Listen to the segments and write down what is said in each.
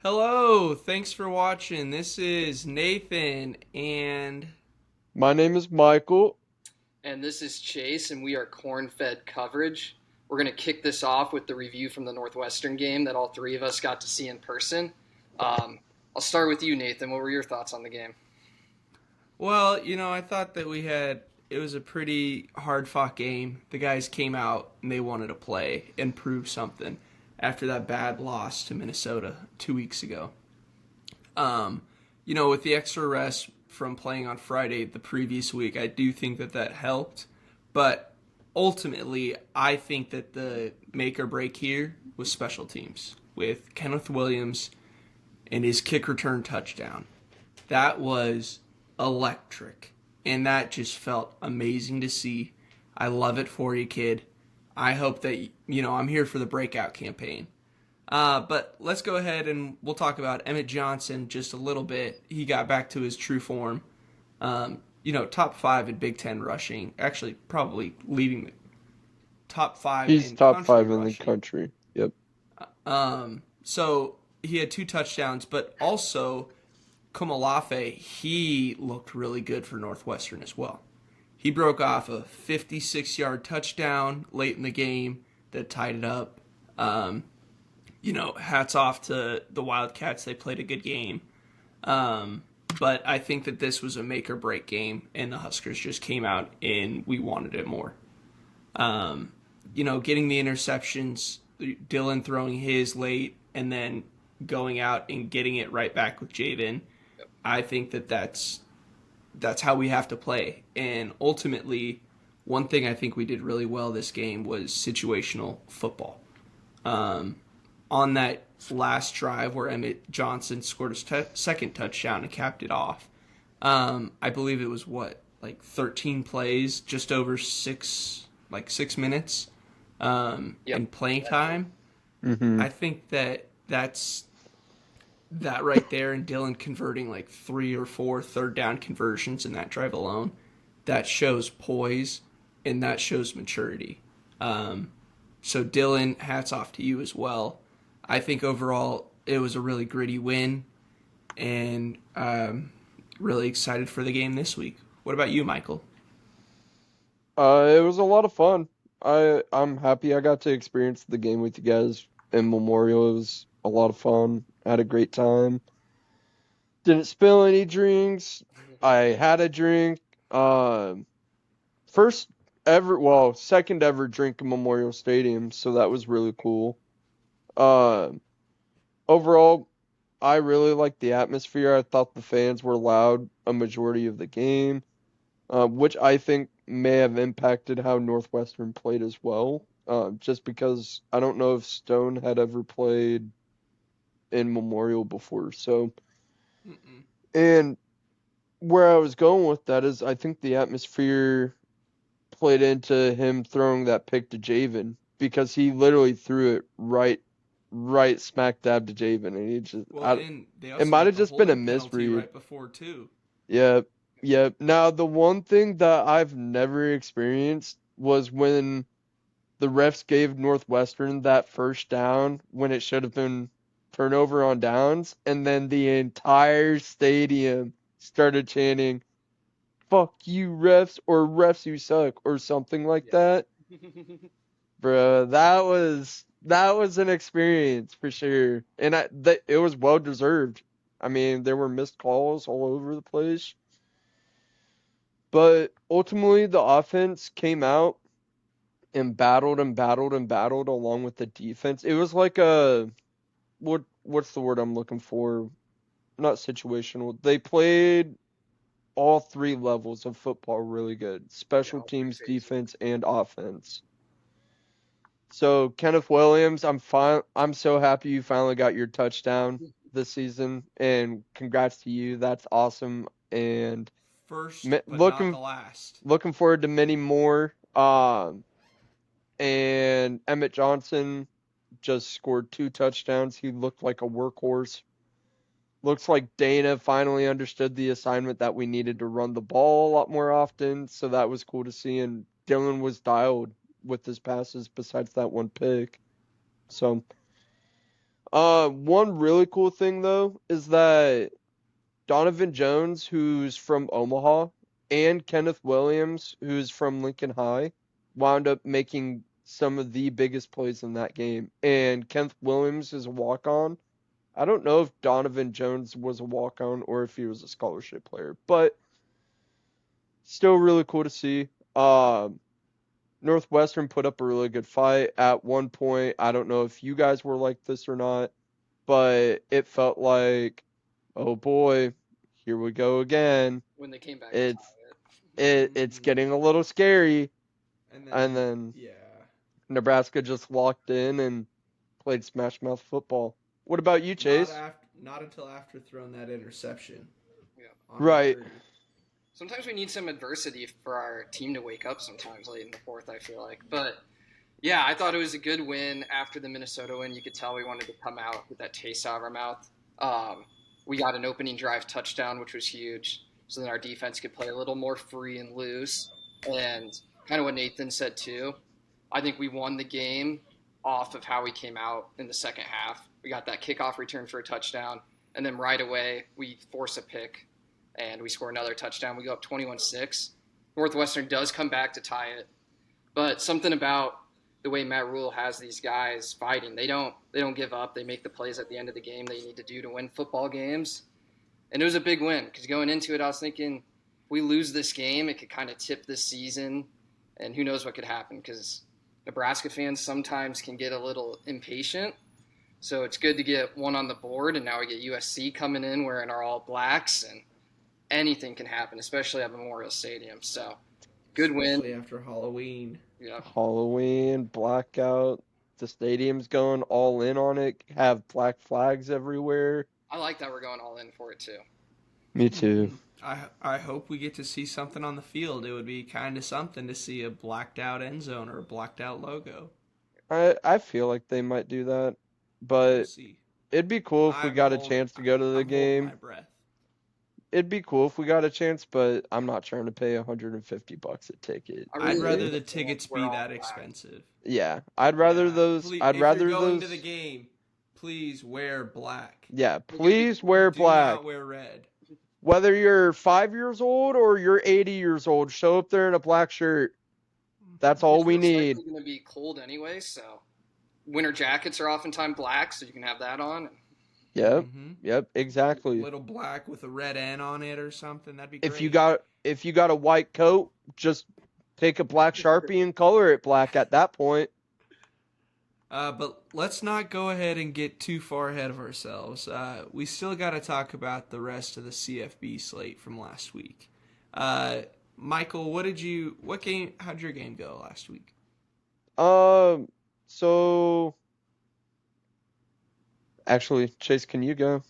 Hello, thanks for watching. This is Nathan and My name is Michael. And this is Chase, and we are CornFed coverage. We're going to kick this off with the review from the Northwestern game that all three of us got to see in person. I'll start with you, Nathan. What were your thoughts on the game? I thought that it was a pretty hard fought game. The guys came out and they wanted to play and prove something after that bad loss to Minnesota 2 weeks ago. With the extra rest from playing on Friday the previous week, I do think that that helped. But ultimately, I think that the make or break here was special teams with Kenneth Williams and his kick return touchdown. That was electric. And that just felt amazing to see. I love it for you, kid. I hope that, I'm here for the breakout campaign. But let's go ahead and we'll talk about Emmett Johnson just a little bit. He got back to his true form. Top five in Big Ten rushing. Actually, probably leading the top five He's in top country five in the rushing. country. Yep. So he had two touchdowns, but also Komalafe, he looked really good for Northwestern as well. He broke off a 56-yard touchdown late in the game that tied it up. Hats off to the Wildcats. They played a good game. But I think that this was a make or break game, and the Huskers just came out and we wanted it more. Getting the interceptions, Dylan throwing his late, and then going out and getting it right back with Javen. I think that that's how we have to play. And ultimately, one thing I think we did really well this game was situational football. On that last drive where Emmett Johnson scored his second touchdown and capped it off, I believe it was 13 plays, just over 6 minutes Yep. in playing time. Mm-hmm. I think that's that right there, and Dylan converting like 3 or 4 third down conversions in that drive alone, that shows poise and that shows maturity. So Dylan, hats off to you as well. I think overall it was a really gritty win, and really excited for the game this week. What about you, Michael? It was a lot of fun. I'm happy I got to experience the game with you guys in Memorial. It was a lot of fun. I had a great time. Didn't spill any drinks. I had a drink. Um, First ever, well, second ever drink in Memorial Stadium, so that was really cool. Um, Overall, I really liked the atmosphere. I thought the fans were loud a majority of the game, which I think may have impacted how Northwestern played as well. Just because I don't know if Stone had ever played in Memorial before. So, Mm-mm. and where I was going with that is I think the atmosphere played into him throwing that pick to Javen because he literally threw it right smack dab to Javen, and Well, and they it also might got have the just been a holding penalty misread. right before too. Yep, yep. Now, the one thing that I've never experienced was when the refs gave Northwestern that first down when it should have been turnover on downs, and then the entire stadium started chanting, "Fuck you, refs," or "refs you suck," or something like that. Yep. Bro, that was an experience for sure, and it was well deserved. I mean, there were missed calls all over the place. But ultimately, the offense came out and battled and battled and battled along with the defense. It was like a what's the word I'm looking for? Not situational. They played all three levels of football really good. Yeah, Special all three teams, phases. defense, and offense. So Kenneth Williams, I'm so happy you finally got your touchdown this season, and congrats to you. That's awesome. And First, but not the looking last. looking forward to many more. And Emmett Johnson just scored 2 touchdowns. He looked like a workhorse. Looks like Dana finally understood the assignment that we needed to run the ball a lot more often. So that was cool to see. And Dylan was dialed with his passes besides that one pick. So One really cool thing though is that Donovan Jones, who's from Omaha, and Kenneth Williams, who's from Lincoln High, wound up making some of the biggest plays in that game. And Kenneth Williams is a walk-on. I don't know if Donovan Jones was a walk-on or if he was a scholarship player, but still really cool to see. Northwestern put up a really good fight at one point. I don't know if you guys were like this or not, but it felt like, oh boy, here we go again. When they came back to It's tie it. it's getting a little scary. And then then yeah. Nebraska just locked in and played smash mouth football. What about you, Chase? Not until after throwing that interception. Yeah. On Right. third. Sometimes we need some adversity for our team to wake up sometimes late in the fourth, I feel like. But yeah, I thought it was a good win after the Minnesota win. You could tell we wanted to come out with that taste out of our mouth. We got an opening drive touchdown, which was huge. So then our defense could play a little more free and loose. And kind of what Nathan said too. I think we won the game off of how we came out in the second half. We got that kickoff return for a touchdown. And then right away, we force a pick. And we score another touchdown. We go up 21-6. Northwestern does come back to tie it. But something about the way Matt Rule has these guys fighting, they don't give up. They make the plays at the end of the game they need to do to win football games. And it was a big win because going into it, I was thinking, if we lose this game, it could kind of tip this season. And who knows what could happen because Nebraska fans sometimes can get a little impatient. So it's good to get one on the board. And now we get USC coming in wearing our all blacks, and anything can happen, especially at Memorial Stadium. So, good win. Especially after Halloween. Yeah. Halloween, blackout. The stadium's going all in on it. Have black flags everywhere. I like that we're going all in for it too. Me too. I hope we get to see something on the field. It would be kind of something to see a blacked out end zone or a blacked out logo. I feel like they might do that, We'll but see. it'd be cool if we got a chance to go to the I'm holding game. my breath. It'd be cool if we got a chance, but I'm not trying to pay $150 a ticket. I'd rather the tickets be that expensive. Yeah, I'd rather Yeah, those. please, I'd if rather you're going those. to the game, please wear black. Yeah, please wear Do black. not wear red. Whether you're 5 years old or you're 80 years old, show up there in a black shirt. That's all we need. It's going to be cold anyway, so winter jackets are oftentimes black, so you can have that on. Yep, Mhm. yep, exactly. Little black with a red N on it or something. That'd be great. If you got a white coat, just take a black Sharpie and color it black at that point. But let's not go ahead and get too far ahead of ourselves. We still got to talk about the rest of the CFB slate from last week. Michael, how'd your game go last week? So actually, Chase, can you go?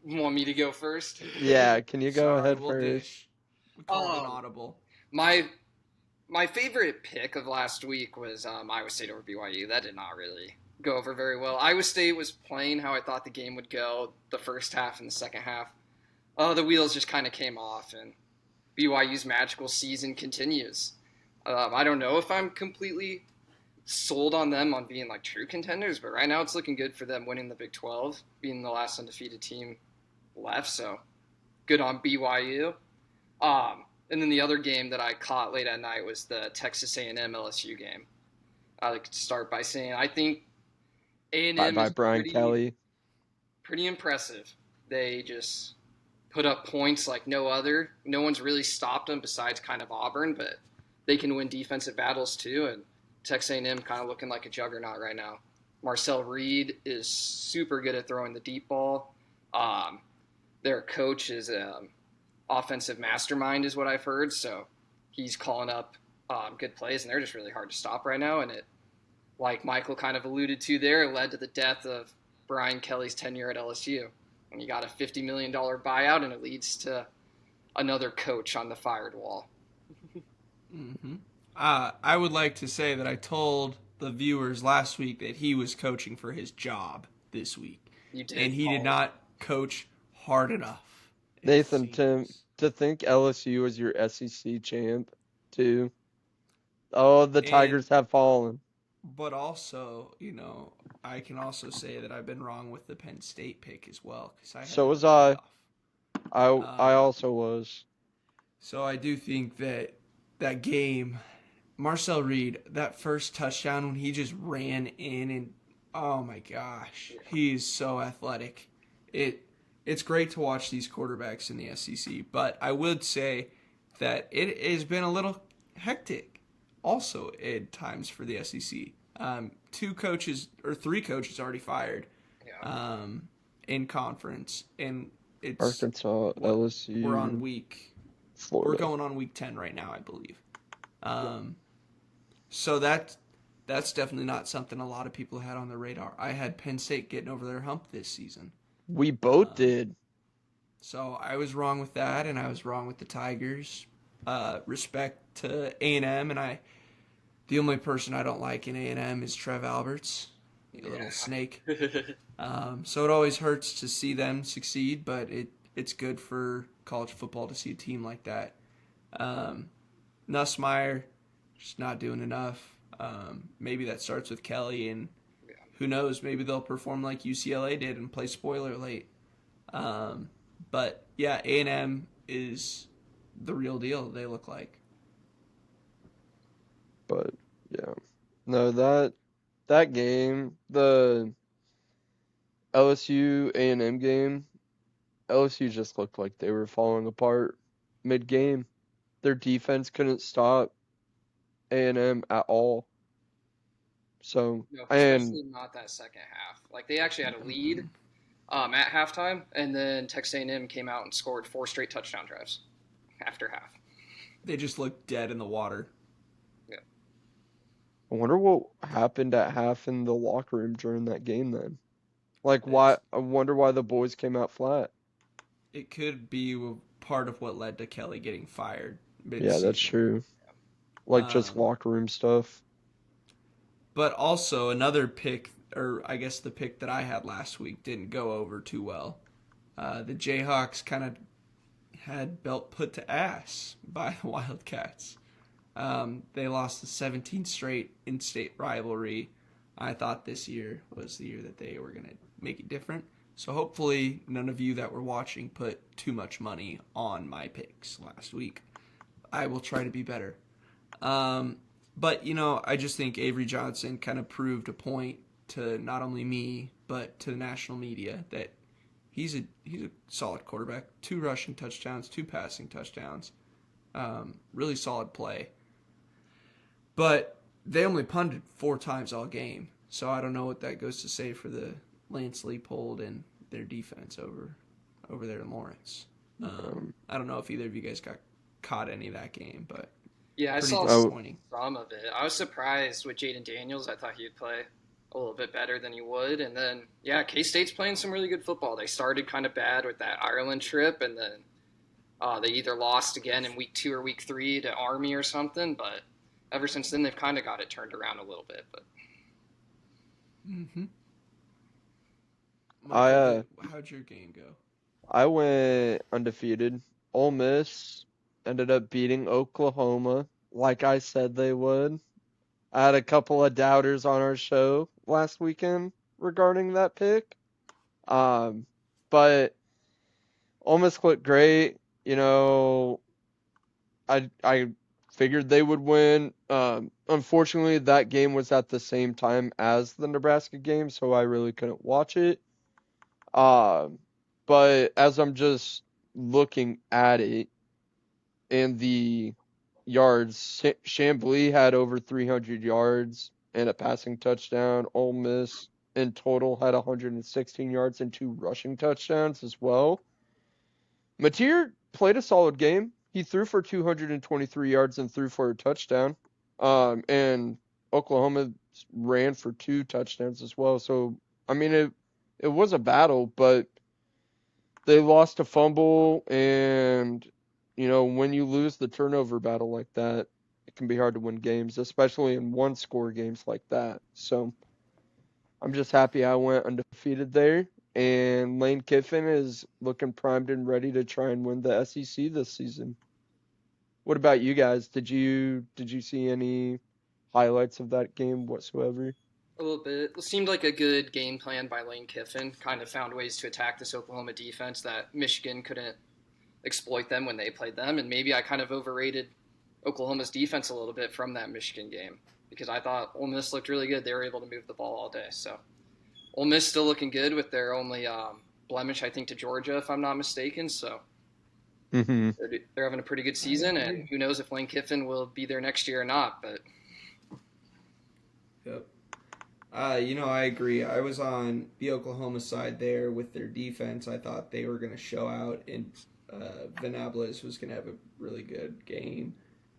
Want me to go first? Yeah, can you go Sorry, ahead we'll first? dish. We called an audible. My favorite pick of last week was Iowa State over BYU. That did not really go over very well. Iowa State was playing how I thought the game would go the first half and the second half. The wheels just kind of came off, and BYU's magical season continues. I don't know if I'm completely sold on them on being like true contenders, but right now it's looking good for them winning the Big 12, being the last undefeated team left. So good on BYU. And then the other game that I caught late at night was the Texas A&M LSU game. I like to start by saying I think A&M Bye, is Brian Kelly. pretty impressive. They just put up points like no other. No one's really stopped them besides kind of Auburn, but they can win defensive battles too. And Texas A&M kind of looking like a juggernaut right now. Marcel Reed is super good at throwing the deep ball. Their coach is offensive mastermind is what I've heard. So he's calling up good plays, and they're just really hard to stop right now. And it, like Michael kind of alluded to there, led to the death of Brian Kelly's tenure at LSU. And you got a $50 million buyout, and it leads to another coach on the fired wall. Mm-hmm. I would like to say that I told the viewers last week that he was coaching for his job this week. You did, and he did not coach hard enough. Nathan, to think LSU was your SEC champ, too. Oh, the Tigers have fallen. But also, I can also say that I've been wrong with the Penn State pick as well because I had So them was in the I. playoff. I also was. So I do think that that game, Marcel Reed, that first touchdown when he just ran in and oh my gosh, he's so athletic. It's great to watch these quarterbacks in the SEC, but I would say that it has been a little hectic also at times for the SEC. Two coaches or three coaches already fired Yeah. in conference, and it's Arkansas, what we're on LSU, we're Florida. going on week 10 right now, I believe. So that's definitely not something a lot of people had on their radar. I had Penn State getting over their hump this season. We both Um, did. so I was wrong with that, and I was wrong with the Tigers. Respect to A&M, and the only person I don't like in A&M is Trev Alberts, you little snake. So it always hurts to see them succeed, but it's good for college football to see a team like that. Nussmeier just not doing enough. Maybe that starts with Kelly, and who knows? Maybe they'll perform like UCLA did and play spoiler late. But yeah, A&M is the real deal. They look like. But yeah. No, that game, the LSU A&M game, LSU just looked like they were falling apart mid-game. Their defense couldn't stop A&M at all. So, No, and especially not that second half. Like they actually had a lead at halftime, and then Texas A&M came out and scored 4 straight touchdown drives after half. They just look dead in the water. Yeah. I wonder what happened at half in the locker room during that game then. Like why It's, I wonder why the boys came out flat. it could be part of what led to Kelly getting fired Yeah, that's mid-season. true. Like just Um, locker room stuff. but also another pick, or I guess the pick that I had last week didn't go over too well. The Jayhawks kind of had belt put to ass by the Wildcats. They lost the 17th straight in-state rivalry. I thought this year was the year that they were going to make it different. So hopefully none of you that were watching put too much money on my picks last week. I will try to be better. But, I just think Avery Johnson kind of proved a point to not only me, but to the national media that he's a solid quarterback. 2 rushing touchdowns, 2 passing touchdowns. Really solid play. But they only punted 4 times all game. So I don't know what that goes to say for the Lance Leopold and their defense over there in Lawrence. I don't know if either of you guys got caught any of that game, but Yeah, I pretty saw Oh, disappointing. some of it. I was surprised with Jaden Daniels. I thought he'd play a little bit better than he would. And then, yeah, K State's playing some really good football. They started kind of bad with that Ireland trip, and then they either lost again in week 2 or week 3 to Army or something. But ever since then, they've kind of got it turned around a little bit. But Mm-hmm. I Michael, how'd your game go? I went undefeated. Ole Miss ended up beating Oklahoma like I said they would. I had a couple of doubters on our show last weekend regarding that pick. Um, but Ole Miss looked great. I figured they would win. Unfortunately, that game was at the same time as the Nebraska game, so I really couldn't watch it. Um, but as I'm just looking at it and the yards, Chambly had over 300 yards and a passing touchdown. Ole Miss in total had 116 yards and 2 rushing touchdowns as well. Mateer played a solid game. He threw for 223 yards and threw for a touchdown. And Oklahoma ran for 2 touchdowns as well. So, I mean, it was a battle, but they lost a fumble. And, when you lose the turnover battle like that, it can be hard to win games, especially in one-score games like that. So, I'm just happy I went undefeated there. And Lane Kiffin is looking primed and ready to try and win the SEC this season. What about you guys? Did you see any highlights of that game whatsoever? A little bit. It seemed like a good game plan by Lane Kiffin. Kind of found ways to attack this Oklahoma defense that Michigan couldn't exploit them when they played them. And maybe I kind of overrated Oklahoma's defense a little bit from that Michigan game because I thought Ole Miss looked really good. They were able to move the ball all day. So Ole Miss still looking good with their only blemish, I think, to Georgia, if I'm not mistaken. So they're having a pretty good season, and who knows if Lane Kiffin will be there next year or not. But Yep. I agree. I was on the Oklahoma side there with their defense. I thought they were going to show out, and Venables was going to have a really good game.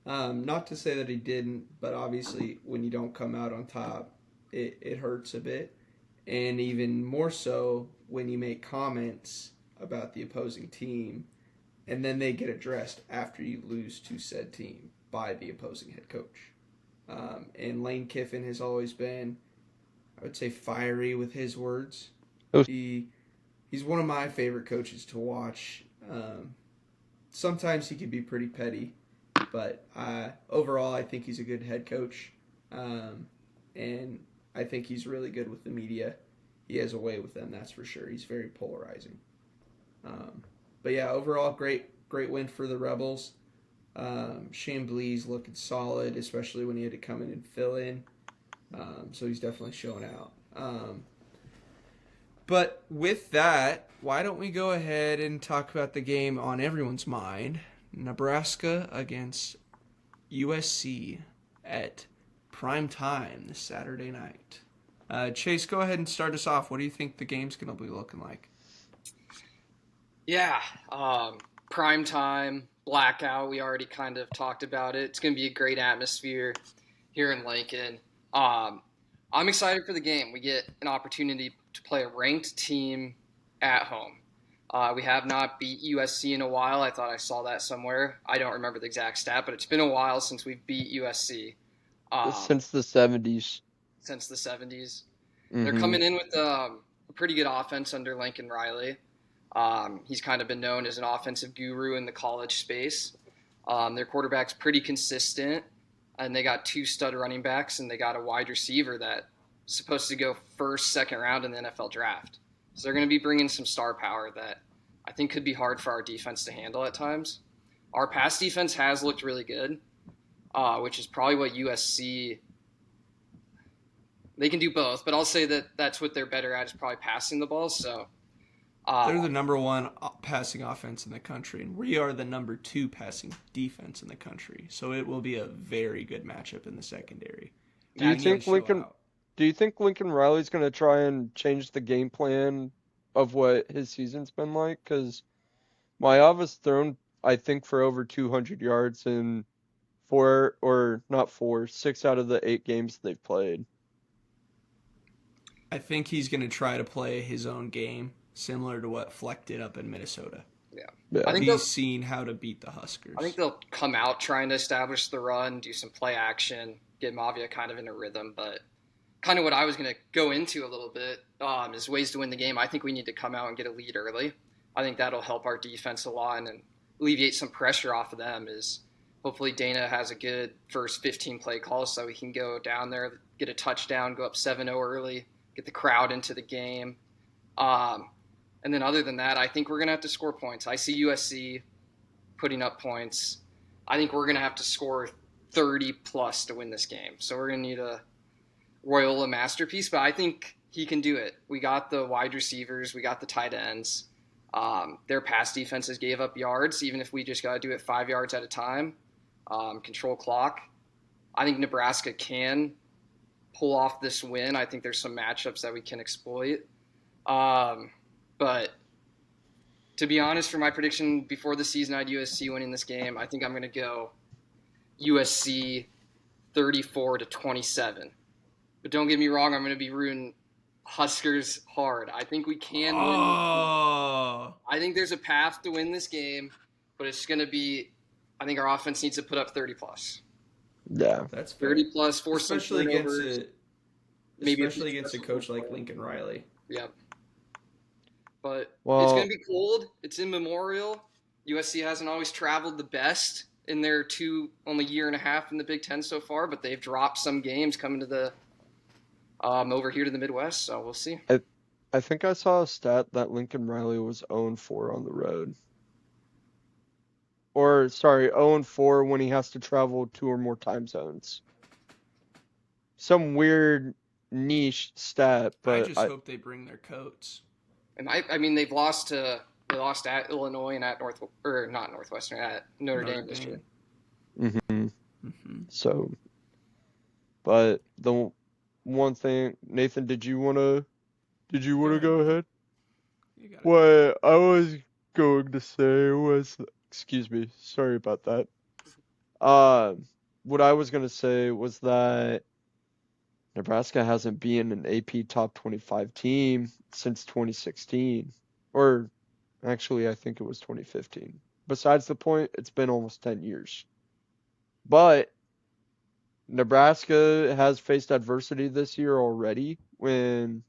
Not to say that he didn't, but obviously when you don't come out on top, it hurts a bit. And even more so when you make comments about the opposing team, and then they get addressed after you lose to said team by the opposing head coach. And Lane Kiffin has always been, I would say, fiery with his words. He's one of my favorite coaches to watch. Sometimes he can be pretty petty, but overall I think he's a good head coach. And I think he's really good with the media. He has a way with them, that's for sure. He's very polarizing. But yeah, overall, great win for the Rebels. Chambly's looking solid, especially when he had to come in and fill in. So he's definitely showing out. But with that, why don't we go ahead and talk about the game on everyone's mind? Nebraska against USC at prime time this Saturday night. Chase, go ahead and start us off. What do you think the game's going to be looking like? yeah, prime time, blackout. We already kind of talked about it. It's going to be a great atmosphere here in Lincoln. I'm excited for the game. We get an opportunity to play a ranked team at home. We have not beat USC in a while. I thought I saw that somewhere. I don't remember the exact stat, but it's been a while since we've beat USC. Since the 70s. Since the 70s. They're coming in with a pretty good offense under Lincoln Riley. He's kind of been known as an offensive guru in the college space. Their quarterback's pretty consistent, and they got 2 stud running backs, and they got a wide receiver that's supposed to go first, second round in the NFL draft. So they're going to be bringing some star power that I think could be hard for our defense to handle at times. Our pass defense has looked really good, which is probably what USC – they can do both, but I'll say that that's what they're better at is probably passing the ball. So they're the number 1 passing offense in the country, and we are the number 2 passing defense in the country. So it will be a very good matchup in the secondary. Do you think Lincoln Riley's going to try and change the game plan of what his season's been like? Because Maiyava's thrown, I think, for over 200 yards in 6 out of the 8 games they've played. I think he's going to try to play his own game, similar to what Fleck did up in Minnesota. Yeah. I think he's seen how to beat the Huskers. I think they'll come out trying to establish the run, do some play action, get Mavia kind of in a rhythm. But kind of what I was going to go into a little bit is ways to win the game. I think we need to come out and get a lead early. I think that'll help our defense a lot and alleviate some pressure off of them. Is hopefully Dana has a good first 15 play call so we can go down there, get a touchdown, go up 7-0 early, get the crowd into the game. And then other than that, I think we're going to have to score points. I see USC putting up points. I think we're going to have to score 30-plus to win this game. So we're going to need a Royola masterpiece, but I think he can do it. We got the wide receivers. We got the tight ends. Their pass defenses gave up yards, even if we just got to do it 5 yards at a time. Control clock. I think Nebraska can pull off this win. I think there's some matchups that we can exploit. But to be honest, for my prediction before the season, I had USC winning this game. I think I'm going to go USC 34-27. But don't get me wrong, I'm going to be rooting Huskers hard. I think we can win. I think there's a path to win this game, but it's going to be – I think our offense needs to put up 30-plus. Yeah. That's fair. 30-plus, force some turnovers. Especially against a coach like Lincoln Riley. Yep. But it's going to be cold. It's in Memorial. USC hasn't always traveled the best in their only year and a half in the Big Ten so far, but they've dropped some games coming to the over here to the Midwest. So we'll see. I think I saw a stat that Lincoln Riley was 0-4 on the road. Or, sorry, 0-4 when he has to travel 2 or more time zones. Some weird niche stat, I but just hope they bring their coats. And I mean, they lost at Illinois and at not Northwestern, at Notre Dame this year. Mm-hmm. Mm-hmm. So, but the one thing, Nathan, did you wanna go ahead? You got it. What I was going to say was, excuse me, sorry about that. What I was gonna say was that Nebraska hasn't been an AP top 25 team since 2016, or actually, I think it was 2015. Besides the point, it's been almost 10 years. But Nebraska has faced adversity this year already when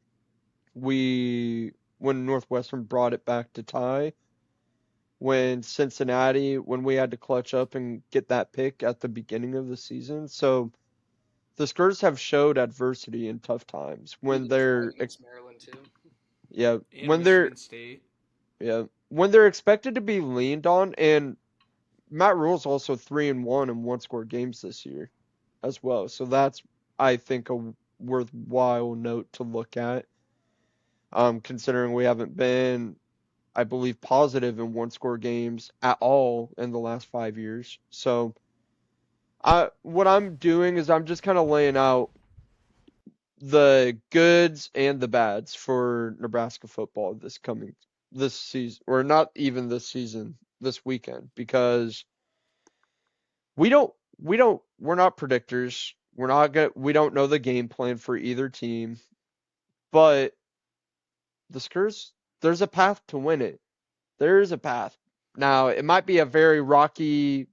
Northwestern brought it back to tie, when we had to clutch up and get that pick at the beginning of the season. So the Skurs have showed adversity in tough times when they're against Maryland too. yeah, And Michigan State. when they're expected to be leaned on, and Matt Rule's also 3-1 in one-score games this year as well. So that's, I think, a worthwhile note to look at. Considering we haven't been, I believe, positive in one-score games at all in the last 5 years. So what I'm doing is I'm just kind of laying out the goods and the bads for Nebraska football this season, or not even this season, this weekend, because we're not predictors. We don't know the game plan for either team, but the Skurs, there's a path to win it. There is a path. Now, it might be a very rocky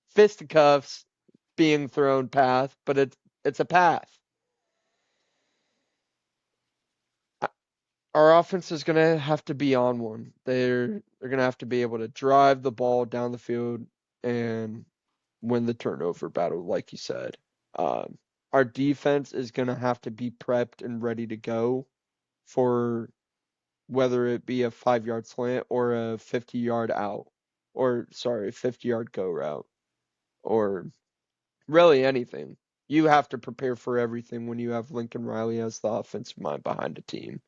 fisticuffs being thrown path, but it's a path. Our offense is gonna have to be on one. They're gonna have to be able to drive the ball down the field and win the turnover battle, like you said. Our defense is gonna have to be prepped and ready to go for whether it be a 5-yard slant or a 50-yard out, or sorry, 50-yard go route, or really anything. You have to prepare for everything when you have Lincoln Riley as the offensive mind behind a team.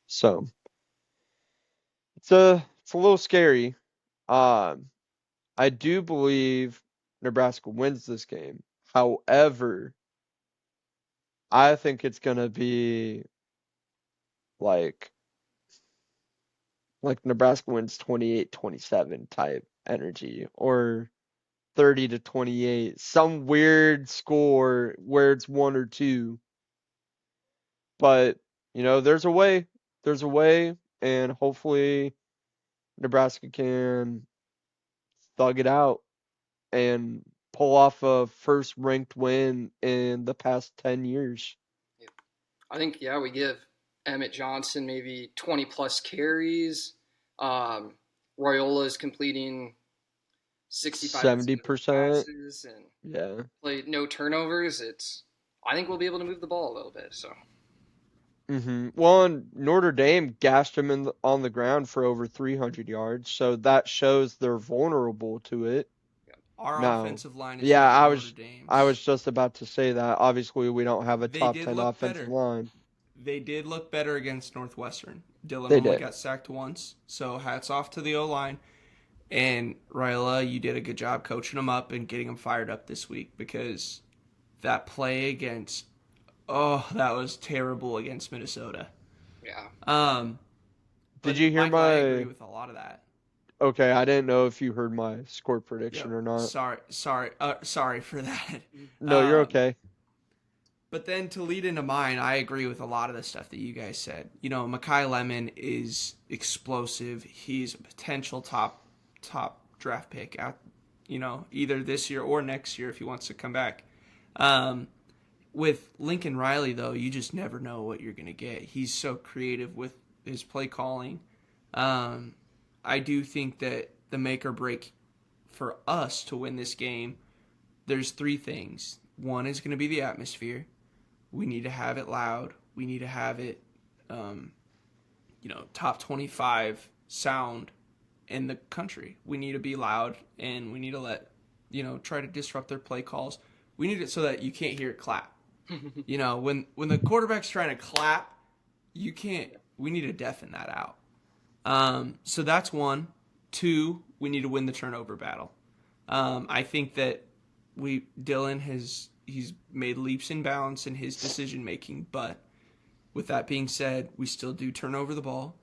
So it's a little scary. Um, I do believe Nebraska wins this game. However, I think it's gonna be like Nebraska wins 28-27 type energy, or 30-28, some weird score where it's 1 or 2. But there's a way. There's a way, and hopefully Nebraska can thug it out and pull off a first ranked win in the past 10 years. I think, we give Emmett Johnson maybe 20 plus carries. Royola is completing 65% of his 70%. passes and Yeah. played no turnovers. I think we'll be able to move the ball a little bit. So. Well, and Notre Dame gashed him on the ground for over 300 yards, so that shows they're vulnerable to it. Our Now, offensive line is yeah, not Notre Dame's. I was just about to say that. Obviously, we don't have a top 10 offensive line. They did look better against Northwestern. Dylan They only did. got sacked once, so hats off to the O-line. And Ryla, you did a good job coaching them up and getting them fired up this week, because that play against, that was terrible against Minnesota. Yeah. Did you hear Michael, my? I agree with a lot of that. Okay, I didn't know if you heard my score prediction Yep. or not. Sorry for that. No, you're okay. But then to lead into mine, I agree with a lot of the stuff that you guys said. Mekhi Lemon is explosive. He's a potential top draft pick out, either this year or next year if he wants to come back. With Lincoln Riley, though, you just never know what you're going to get. He's so creative with his play calling. I do think that the make or break for us to win this game, there's 3 things. One is going to be the atmosphere. We need to have it loud. We need to have it, top 25 sound in the country. We need to be loud, and we need to try to disrupt their play calls. We need it so that you can't hear it clap. When the quarterback's trying to clap, you can't. We need to deafen that out. So that's one. Two, we need to win the turnover battle. I think that Dylan he's made leaps and bounds in his decision making, but with that being said, we still do turn over the ball.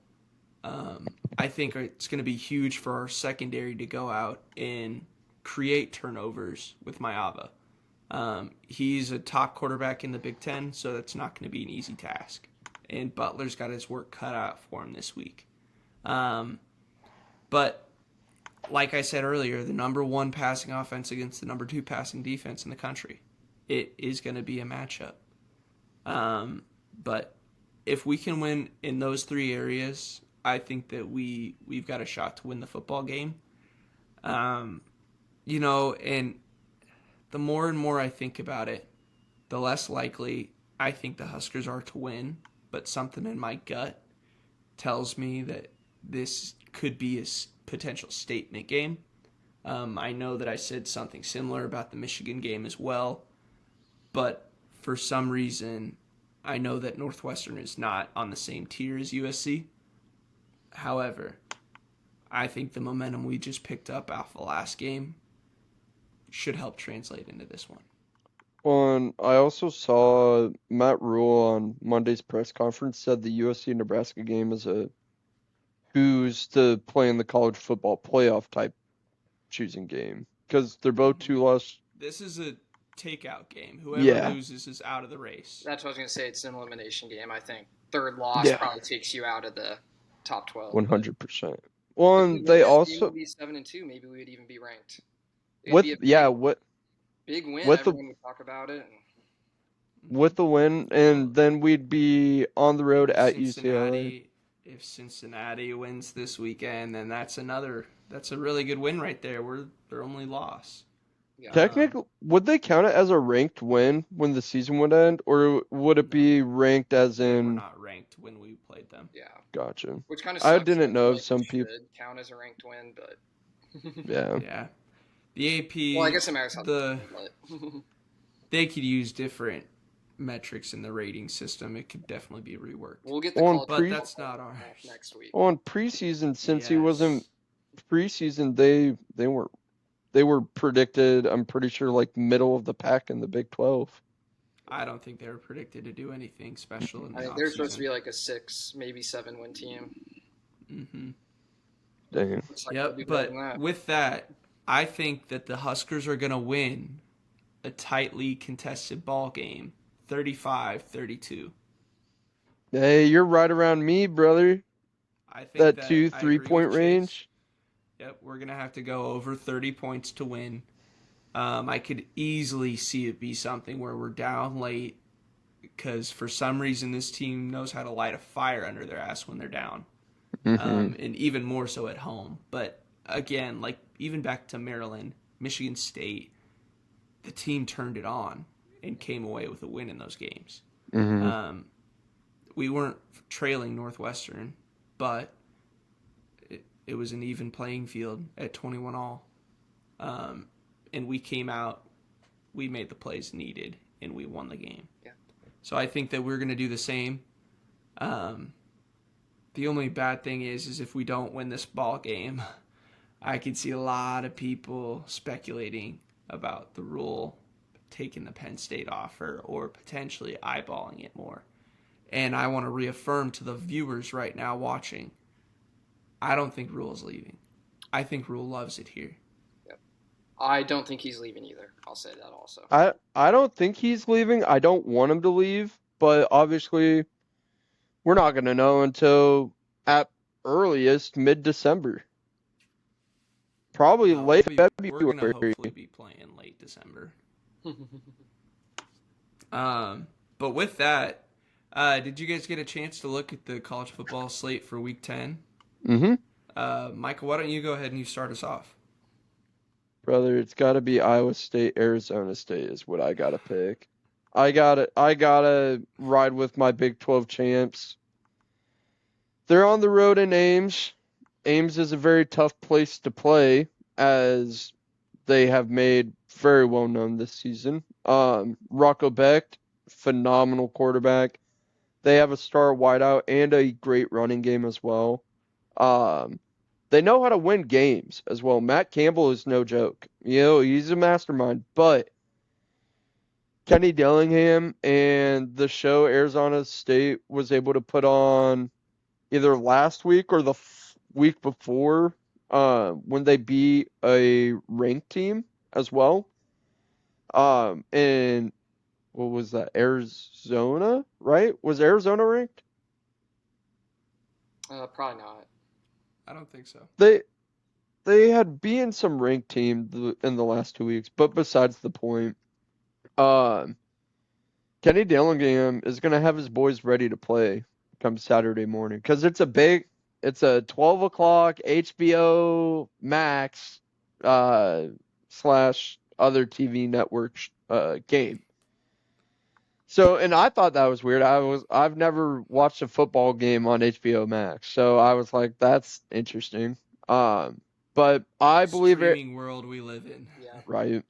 I think it's going to be huge for our secondary to go out and create turnovers with Mayava. He's a top quarterback in the Big Ten, so that's not going to be an easy task. And Butler's got his work cut out for him this week. But like I said earlier, the number 1 passing offense against the number 2 passing defense in the country, it is going to be a matchup. But if we can win in those 3 areas, I think that we've got a shot to win the football game. And the more and more I think about it, the less likely I think the Huskers are to win. But something in my gut tells me that this could be a potential statement game. I know that I said something similar about the Michigan game as well, but for some reason, I know that Northwestern is not on the same tier as USC. However, I think the momentum we just picked up off the last game should help translate into this one. And I also saw Matt Rule on Monday's press conference said the USC-Nebraska game is a who's to play in the college football playoff type choosing game because they're both 2 loss. This is a takeout game. Whoever loses is out of the race. That's what I was going to say. It's an elimination game, I think. Third loss probably takes you out of the top 12. 100%. Well, and they also would be 7-2. Maybe we would even be ranked. Big win. Everyone would talk about it. With the win, and then we'd be on the road at UCLA. If Cincinnati wins this weekend, then that's a really good win right there. We're their only loss. Yeah. Technically, would they count it as a ranked win when the season would end, or would it be ranked as in? We're not ranked when we played them. Yeah. Gotcha. Which kind of I didn't know if some people count as a ranked win, but yeah. Yeah. The AP. Well, I guess it matters how they could use different metrics in the rating system. It could definitely be reworked. We'll get the but that's not ours. Next week. On preseason, since he wasn't preseason, they were predicted. I'm pretty sure like middle of the pack in the Big 12. I don't think they were predicted to do anything special in the offseason. They're supposed to be like a 6, maybe 7 win team. Mm-hmm. Dang. Yep, but with that, I think that the Huskers are going to win a tightly contested ball game, 35-32. Hey, you're right around me, brother. I think that 2-3-point range. Yep, we're going to have to go over 30 points to win. I could easily see it be something where we're down late because for some reason this team knows how to light a fire under their ass when they're down. And even more so at home. But again, like even back to Maryland, Michigan State, the team turned it on and came away with a win in those games. We weren't trailing Northwestern, but it was an even playing field at 21 all. And we came out, we made the plays needed, and we won the game. Yeah. So I think that we're going to do the same. The only bad thing is if we don't win this ball game, I could see a lot of people speculating about the rule taking the Penn State offer or potentially eyeballing it more. And I want to reaffirm to the viewers right now watching, I don't think Rule is leaving. I think Rule loves it here. Yep. I don't think he's leaving either. I'll say that also. I don't think he's leaving. I don't want him to leave, but obviously we're not going to know until at earliest mid-December. Probably late February. We're going to hopefully be playing late December. But with that, did you guys get a chance to look at the college football slate for Week 10? Michael, why don't you go ahead and you start us off? Brother, it's got to be Iowa State, Arizona State is what I got to pick. I gotta ride with my Big 12 champs. They're on the road in Ames. Ames is a very tough place to play, as they have made very well known this season. Rocco Becht, phenomenal quarterback. They have a star wideout and a great running game as well. Um, they know how to win games as well. Matt Campbell is no joke. He's a mastermind. But Kenny Dillingham and the show Arizona State was able to put on either last week or the week before, when they beat a ranked team as well. And what was that? Arizona, right? Was Arizona ranked? Probably not. I don't think so. They had beaten some ranked team in the last 2 weeks, but besides the point, um, Kenny Dillingham is gonna have his boys ready to play come Saturday morning because it's a 12 o'clock HBO Max slash other TV network game. So, and I thought that was weird. I've never watched a football game on HBO Max, so I was like, that's interesting. But I believe it. Streaming world we live in. Yeah. Right.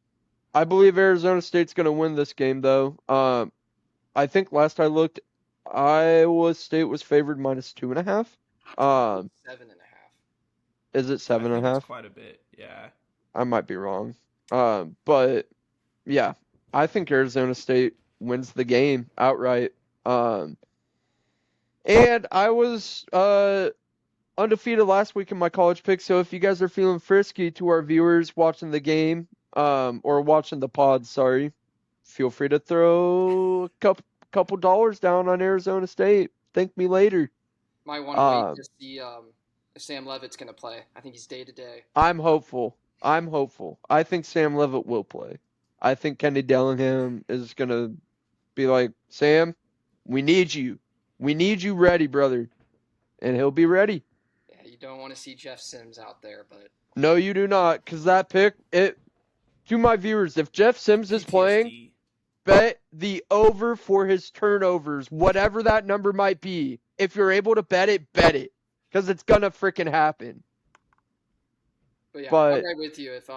I believe Arizona State's gonna win this game though. I think last I looked, Iowa State was favored -2.5. 7.5. Is it seven I and think a it's half? quite a bit. Yeah. I might be wrong. But yeah, I think Arizona State wins the game outright. And I was undefeated last week in my college pick, so if you guys are feeling frisky to our viewers watching the game, or watching the pod, sorry, feel free to throw a couple dollars down on Arizona State. Thank me later. Might want to wait to see if Sam Levitt's going to play. I think he's day to day. I'm hopeful. I think Sam Levitt will play. I think Kenny Dillingham is gonna be like, Sam, we need you. We need you ready, brother. And he'll be ready. Yeah, you don't want to see Jeff Sims out there, but No, you do not, because that pick, to my viewers, if Jeff Sims is playing, PTSD. bet the over for his turnovers, whatever that number might be. If you're able to bet it, because it's gonna freaking happen. yeah, But I'm right with you. If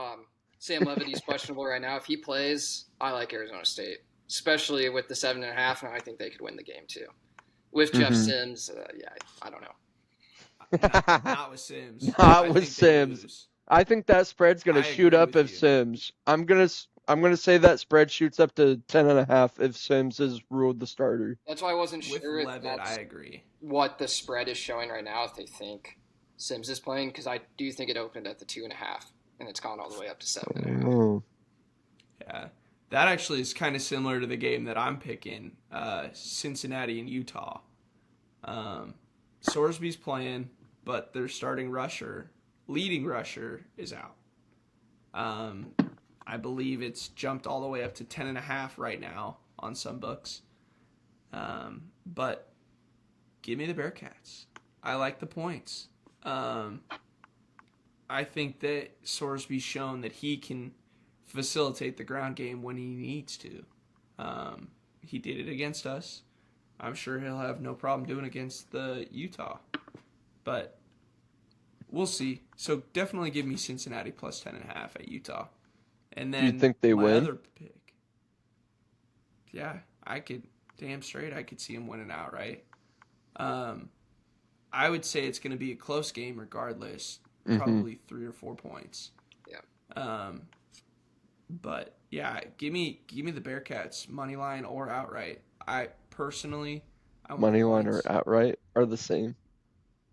Sam Levitt is questionable right now, if he plays, I like Arizona State, especially with the 7.5, and I think they could win the game too. With Jeff Sims, yeah, I don't know. Not with Sims. Not I with think they Sims. lose. I think that spread's gonna I shoot agree up with if you. Sims. I'm gonna say that spread shoots up to 10.5 if Sims is ruled the starter. That's why I wasn't With sure if Levitt, that's I agree. what the spread is showing right now. If they think Sims is playing, because I do think it opened at the 2.5, and it's gone all the way up to 7.5. Oh. Yeah. That actually is kind of similar to the game that I'm picking, Cincinnati and Utah. Sorsby's playing, but their starting leading rusher, is out. I believe it's jumped all the way up to 10.5 right now on some books. But give me the Bearcats. I like the points. I think that Sorsby's shown that he can facilitate the ground game when he needs to. He did it against us. I'm sure he'll have no problem doing it against the Utah. But we'll see. So definitely give me Cincinnati plus 10.5 at Utah. And then You think they my win? other pick. Yeah, I could see him winning outright. I would say it's going to be a close game regardless. Probably 3 or 4 points. Yeah. But yeah, give me the Bearcats money line or outright. I personally, I want Money line or points. outright are the same.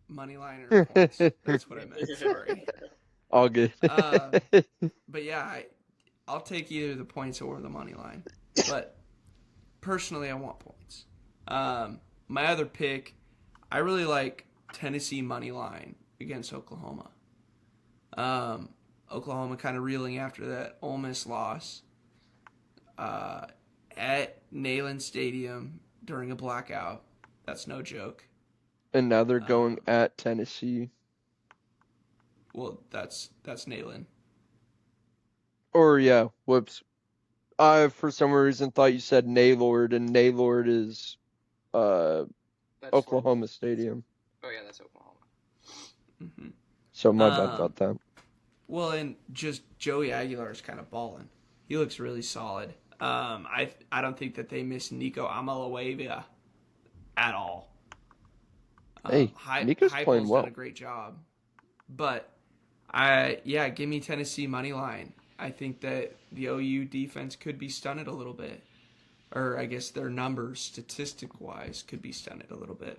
Money line or points. That's what I meant. Sorry. All good. But yeah, I'll take either the points or the money line. But personally, I want points. My other pick, I really like Tennessee money line against Oklahoma. Oklahoma kind of reeling after that Ole Miss loss at Neyland Stadium during a blackout. That's no joke. And now they're going at Tennessee. Well, that's Neyland. Or yeah, whoops. I for some reason thought you said Naylord, and Naylord is That's Oklahoma Stadium. Oh yeah, that's Oklahoma. Hmm. So my bad about that. Well, and just Joey Aguilar is kind of balling. He looks really solid. I don't think that they miss Nico Amalavia at all. Hey, Nico's playing Heupel's well. done a great job, but give me Tennessee money line. I think that the OU defense could be stunted a little bit, or I guess their numbers statistic wise could be stunted a little bit.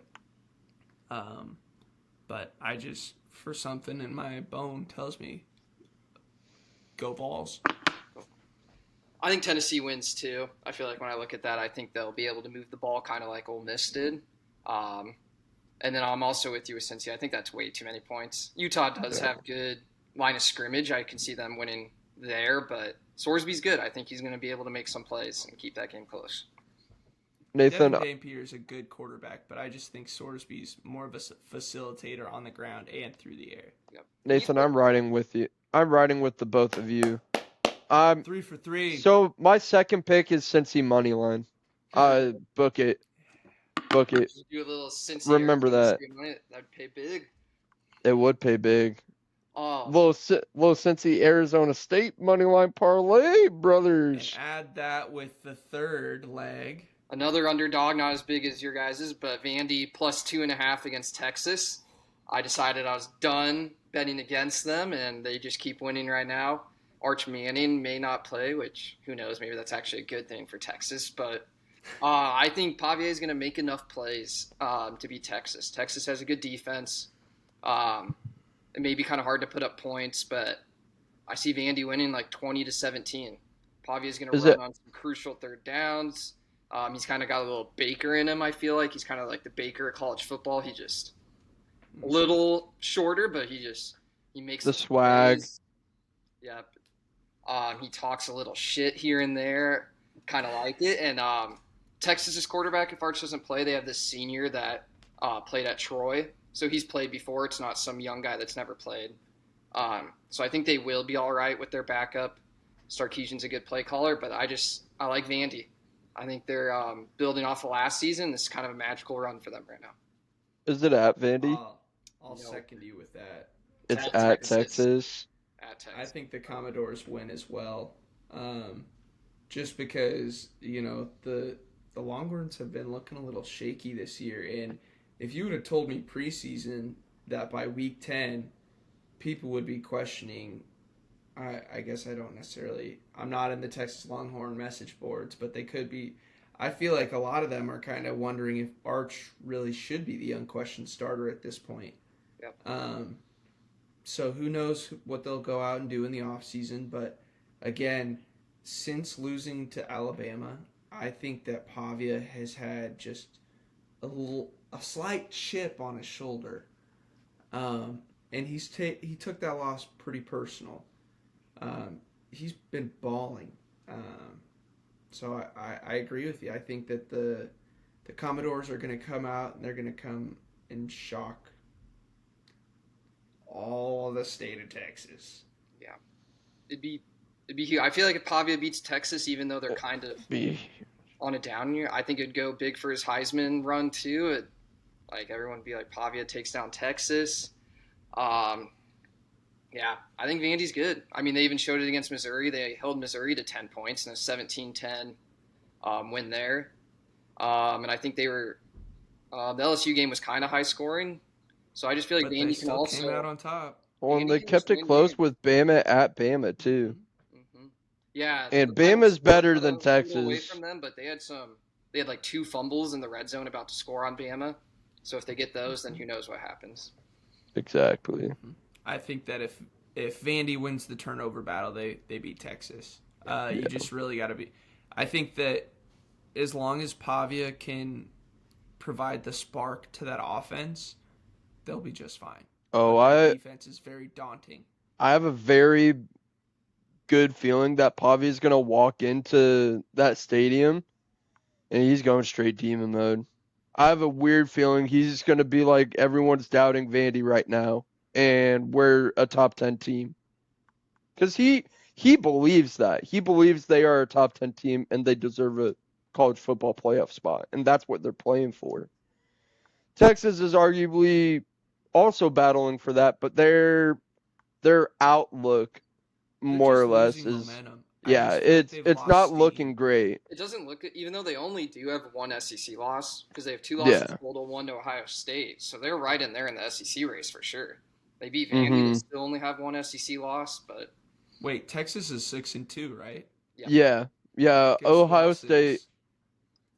But I just for something in my bone tells me go Vols. I think Tennessee wins too. I feel like when I look at that, I think they'll be able to move the ball kind of like Ole Miss did. And then I'm also with you with Cincy. I think that's way too many points. Utah does have good line of scrimmage. I can see them winning there, but Sorsby's good. I think he's going to be able to make some plays and keep that game close. Nathan, Devin Dampier is a good quarterback, but I just think Sorsby's more of a facilitator on the ground and through the air. Yep. Nathan, I'm riding with you. I'm riding with the both of you. 3 for 3. So my second pick is Cincy money line. Book it. Book it. Do a little Cincy. Remember that. That'd pay big. It would pay big. Oh, Little Cincy Arizona State money line parlay, brothers. And add that with the third leg. another underdog, not as big as your guys's, but Vandy plus 2.5 against Texas. I decided I was done betting against them, and they just keep winning right now. Arch Manning may not play, which who knows? Maybe that's actually a good thing for Texas. But I think Pavia is going to make enough plays to beat Texas. Texas has a good defense. It may be kind of hard to put up points, but I see Vandy winning like 20-17. Pavia is going to run on some crucial third downs. He's kind of got a little Baker in him, I feel like. He's kind of like the Baker of college football. He just a little shorter, but he makes the swag. Plays. Yep. He talks a little shit here and there. Kind of like it. And Texas's quarterback, if Arch doesn't play, they have this senior that played at Troy. So he's played before. It's not some young guy that's never played. So I think they will be all right with their backup. Sarkisian's a good play caller, but I like Vandy. I think they're building off of last season. This is kind of a magical run for them right now. Is it at Vandy? I'll second you with that. It's at Texas. At Texas. I think the Commodores win as well. Just because, the Longhorns have been looking a little shaky this year. And if you would have told me preseason that by week 10, people would be questioning, I guess I'm not in the Texas Longhorn message boards, but they could be. I feel like a lot of them are kind of wondering if Arch really should be the unquestioned starter at this point. Yep. So who knows what they'll go out and do in the offseason. But again, since losing to Alabama, I think that Pavia has had just a slight chip on his shoulder. And he took that loss pretty personal. He's been balling. So I agree with you. I think that the Commodores are going to come out and they're going to come and shock all the state of Texas. Yeah. It'd be huge. I feel like if Pavia beats Texas, even though they're kind of on a down year, I think it'd go big for his Heisman run too. Everyone would be like, Pavia takes down Texas. Yeah, I think Vandy's good. I mean, they even showed it against Missouri. They held Missouri to 10 points in a 17-10 win there. And I think they were the LSU game was kind of high scoring. So I just feel like but Vandy can also came out on top. Well, and they kept it close with Bama at Bama too. Mm-hmm. Yeah, and Bama's better than Texas. Away from them, but they had like 2 fumbles in the red zone about to score on Bama. So if they get those, then who knows what happens. Exactly. I think that if Vandy wins the turnover battle, they beat Texas. You just really got to be. I think that as long as Pavia can provide the spark to that offense, they'll be just fine. The defense is very daunting. I have a very good feeling that Pavia's going to walk into that stadium and he's going straight demon mode. I have a weird feeling he's going to be like everyone's doubting Vandy right now, and we're a top 10 team. Because he he believes that. He believes they are a top 10 team and they deserve a college football playoff spot, and that's what they're playing for. Texas is arguably also battling for that, but their outlook They're more just or less losing is momentum. I yeah, just feel like they've it's lost not steam. looking great. It doesn't look, even though they only do have one SEC loss, because they have 2 losses Yeah. total, 1 to Ohio State. So they're right in there in the SEC race for sure. They beat Vandy. Mm-hmm. They still only have one SEC loss, but Wait, Texas is 6-2, right? Yeah. Against Ohio losses. State,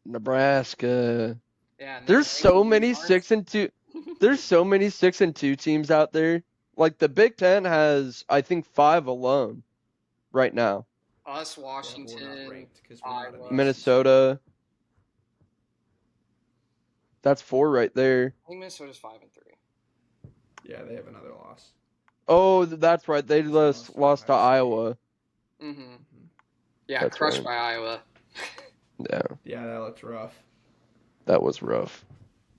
Nebraska. yeah. And There's then so many ours- 6-2. There's so many 6-2 teams out there. Like the Big Ten has, I think, 5 alone right now. Us, Well, we're not Washington, ranked 'cause we're not in the Iowa. SEC. Minnesota. That's 4 right there. I think Minnesota's 5-3. Yeah, they have another loss. Oh, that's right. They lost lost to Ohio State. Iowa. Mm-hmm. Yeah, That's crushed right. by Iowa. Yeah, Yeah, that looks rough. that was rough.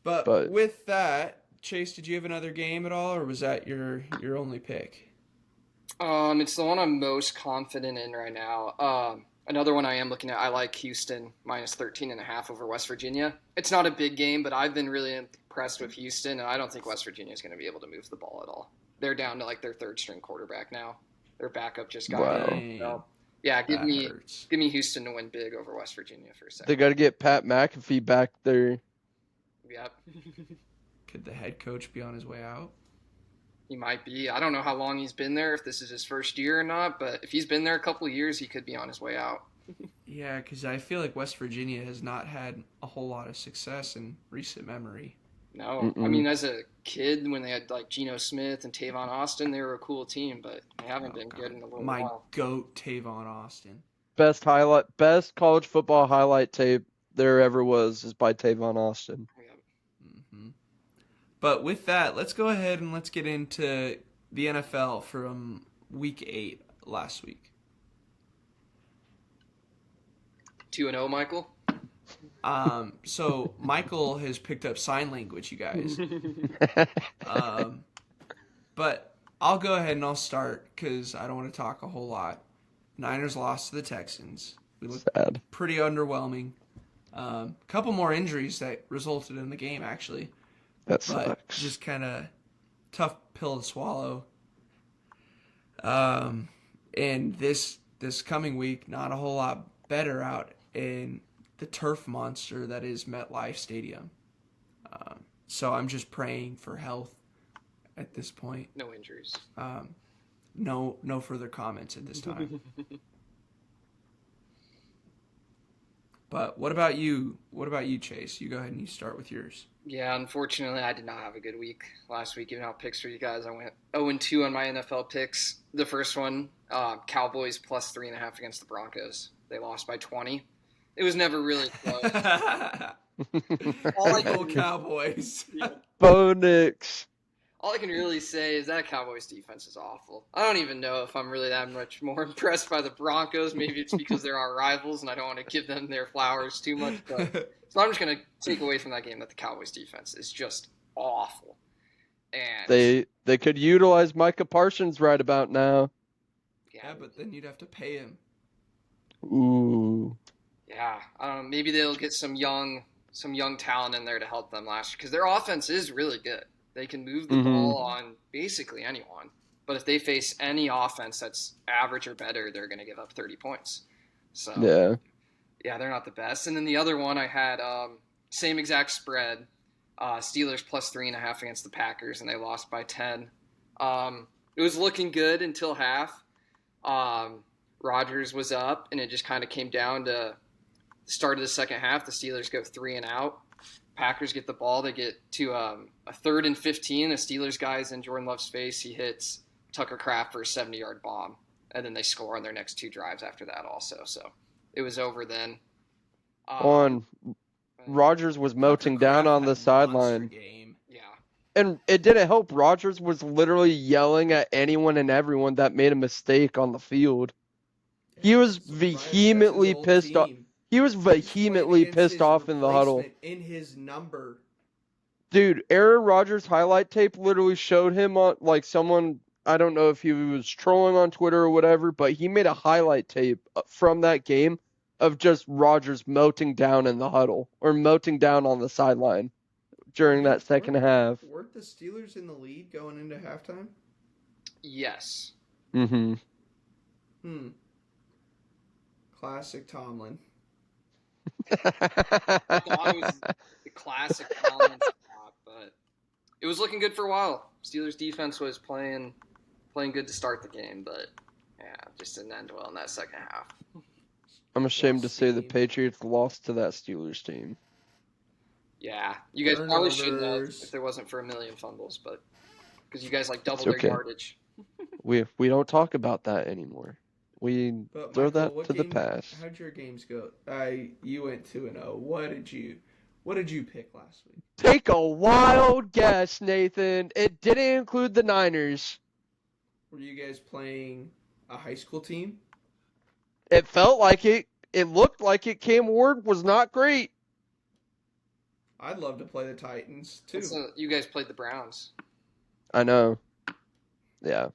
But with that, Chase, did you have another game at all, or was that your only pick? It's the one I'm most confident in right now. Another one I am looking at, I like Houston minus 13.5 over West Virginia. It's not a big game, but I've been really impressed with Houston, and I don't think West Virginia is going to be able to move the ball at all. They're down to like their third string quarterback now. Their backup just got Wow. in. So, yeah, give That me hurts. Houston to win big over West Virginia for a They second. got to get Pat McAfee back there. Yep. Could the head coach be on his way out? He might be. I don't know how long he's been there, if this is his first year or not, but if he's been there a couple of years, he could be on his way out. Yeah, because I feel like West Virginia has not had a whole lot of success in recent memory. No, Mm-mm. I mean, as a kid, when they had like Geno Smith and Tavon Austin, they were a cool team, but they haven't been good in a little My while. goat, Tavon Austin. Best college football highlight tape there ever was is by Tavon Austin. hmm But with that, let's go ahead and let's get into the NFL from Week 8 last week. 2-0, Michael. So Michael has picked up sign language, you guys. But I'll go ahead and I'll start because I don't want to talk a whole lot. Niners lost to the Texans. We looked Sad. pretty underwhelming. Couple more injuries that resulted in the game, actually. That But sucks. just kind of tough pill to swallow. And this coming week, not a whole lot better out in the turf monster that is MetLife Stadium. So I'm just praying for health at this point. No injuries. No further comments at this time. But what about you? What about you, Chase? You go ahead and you start with yours. Yeah, unfortunately, I did not have a good week last week, giving out picks for you guys. I went 0-2 on my NFL picks. The first one, Cowboys plus 3.5 against the Broncos. They lost by 20. It was never really close. All I Go can- Cowboys. Bo Nix. All I can really say is that Cowboys defense is awful. I don't even know if I'm really that much more impressed by the Broncos. Maybe it's because they're our rivals and I don't want to give them their flowers too much. But so I'm just going to take away from that game that the Cowboys defense is just awful. And They could utilize Micah Parsons right about now. Yeah, but then you'd have to pay him. Ooh. yeah, I don't know. Maybe they'll get some young talent in there to help them last year because their offense is really good. They can move the ball on basically anyone. But if they face any offense that's average or better, they're going to give up 30 points. So yeah, they're not the best. And then the other one I had same exact spread, Steelers plus 3.5 against the Packers, and they lost by 10. It was looking good until half. Rodgers was up, and it just kind of came down to the start of the second half. The Steelers go 3 and out. Packers get the ball. They get to a 3rd and 15. The Steelers guy's in Jordan Love's face. He hits Tucker Kraft for a 70-yard bomb, and then they score on their next 2 drives after that also. So it was over then. Rodgers was melting down on the sideline. Yeah. And it didn't help. Rodgers was literally yelling at anyone and everyone that made a mistake on the field. He was vehemently pissed off. He was vehemently pissed off in the huddle. In his number. Dude, Aaron Rodgers' highlight tape literally showed him on, like, someone I don't know if he was trolling on Twitter or whatever, but he made a highlight tape from that game of just Rodgers melting down in the huddle or melting down on the sideline during that second half. Weren't the Steelers in the lead going into halftime? Yes. Mm-hmm. Classic Tomlin. I thought it was the classic Tomlin spot, but it was looking good for a while. Steelers defense was playing good to start the game, but yeah, just didn't end well in that second half. I'm ashamed to say the Patriots lost to that Steelers team. Yeah, you guys probably shouldn't have if there wasn't for a million fumbles, but because you guys like doubled their yardage. We don't talk about that anymore. We throw that to the past. How'd your games go? You went 2-0. What did you pick last week? Take a wild guess, Nathan. It didn't include the Niners. Were you guys playing a high school team? It felt like it. It looked like it. Cam Ward was not great. I'd love to play the Titans, too. So you guys played the Browns. I know. Yeah.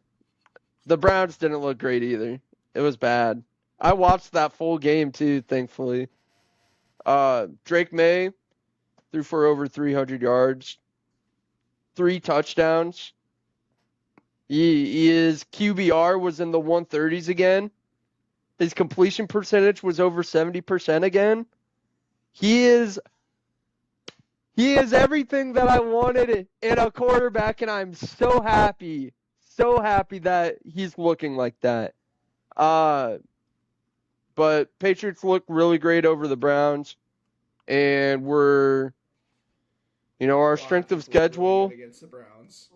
The Browns didn't look great either. It was bad. I watched that full game, too, thankfully. Drake May threw for over 300 yards. 3 touchdowns. His QBR was in the 130s again. His completion percentage was over 70% again. He is everything that I wanted in a quarterback, and I'm so happy that he's looking like that. But Patriots look really great over the Browns, and we're, our strength of schedule. Really against the Browns.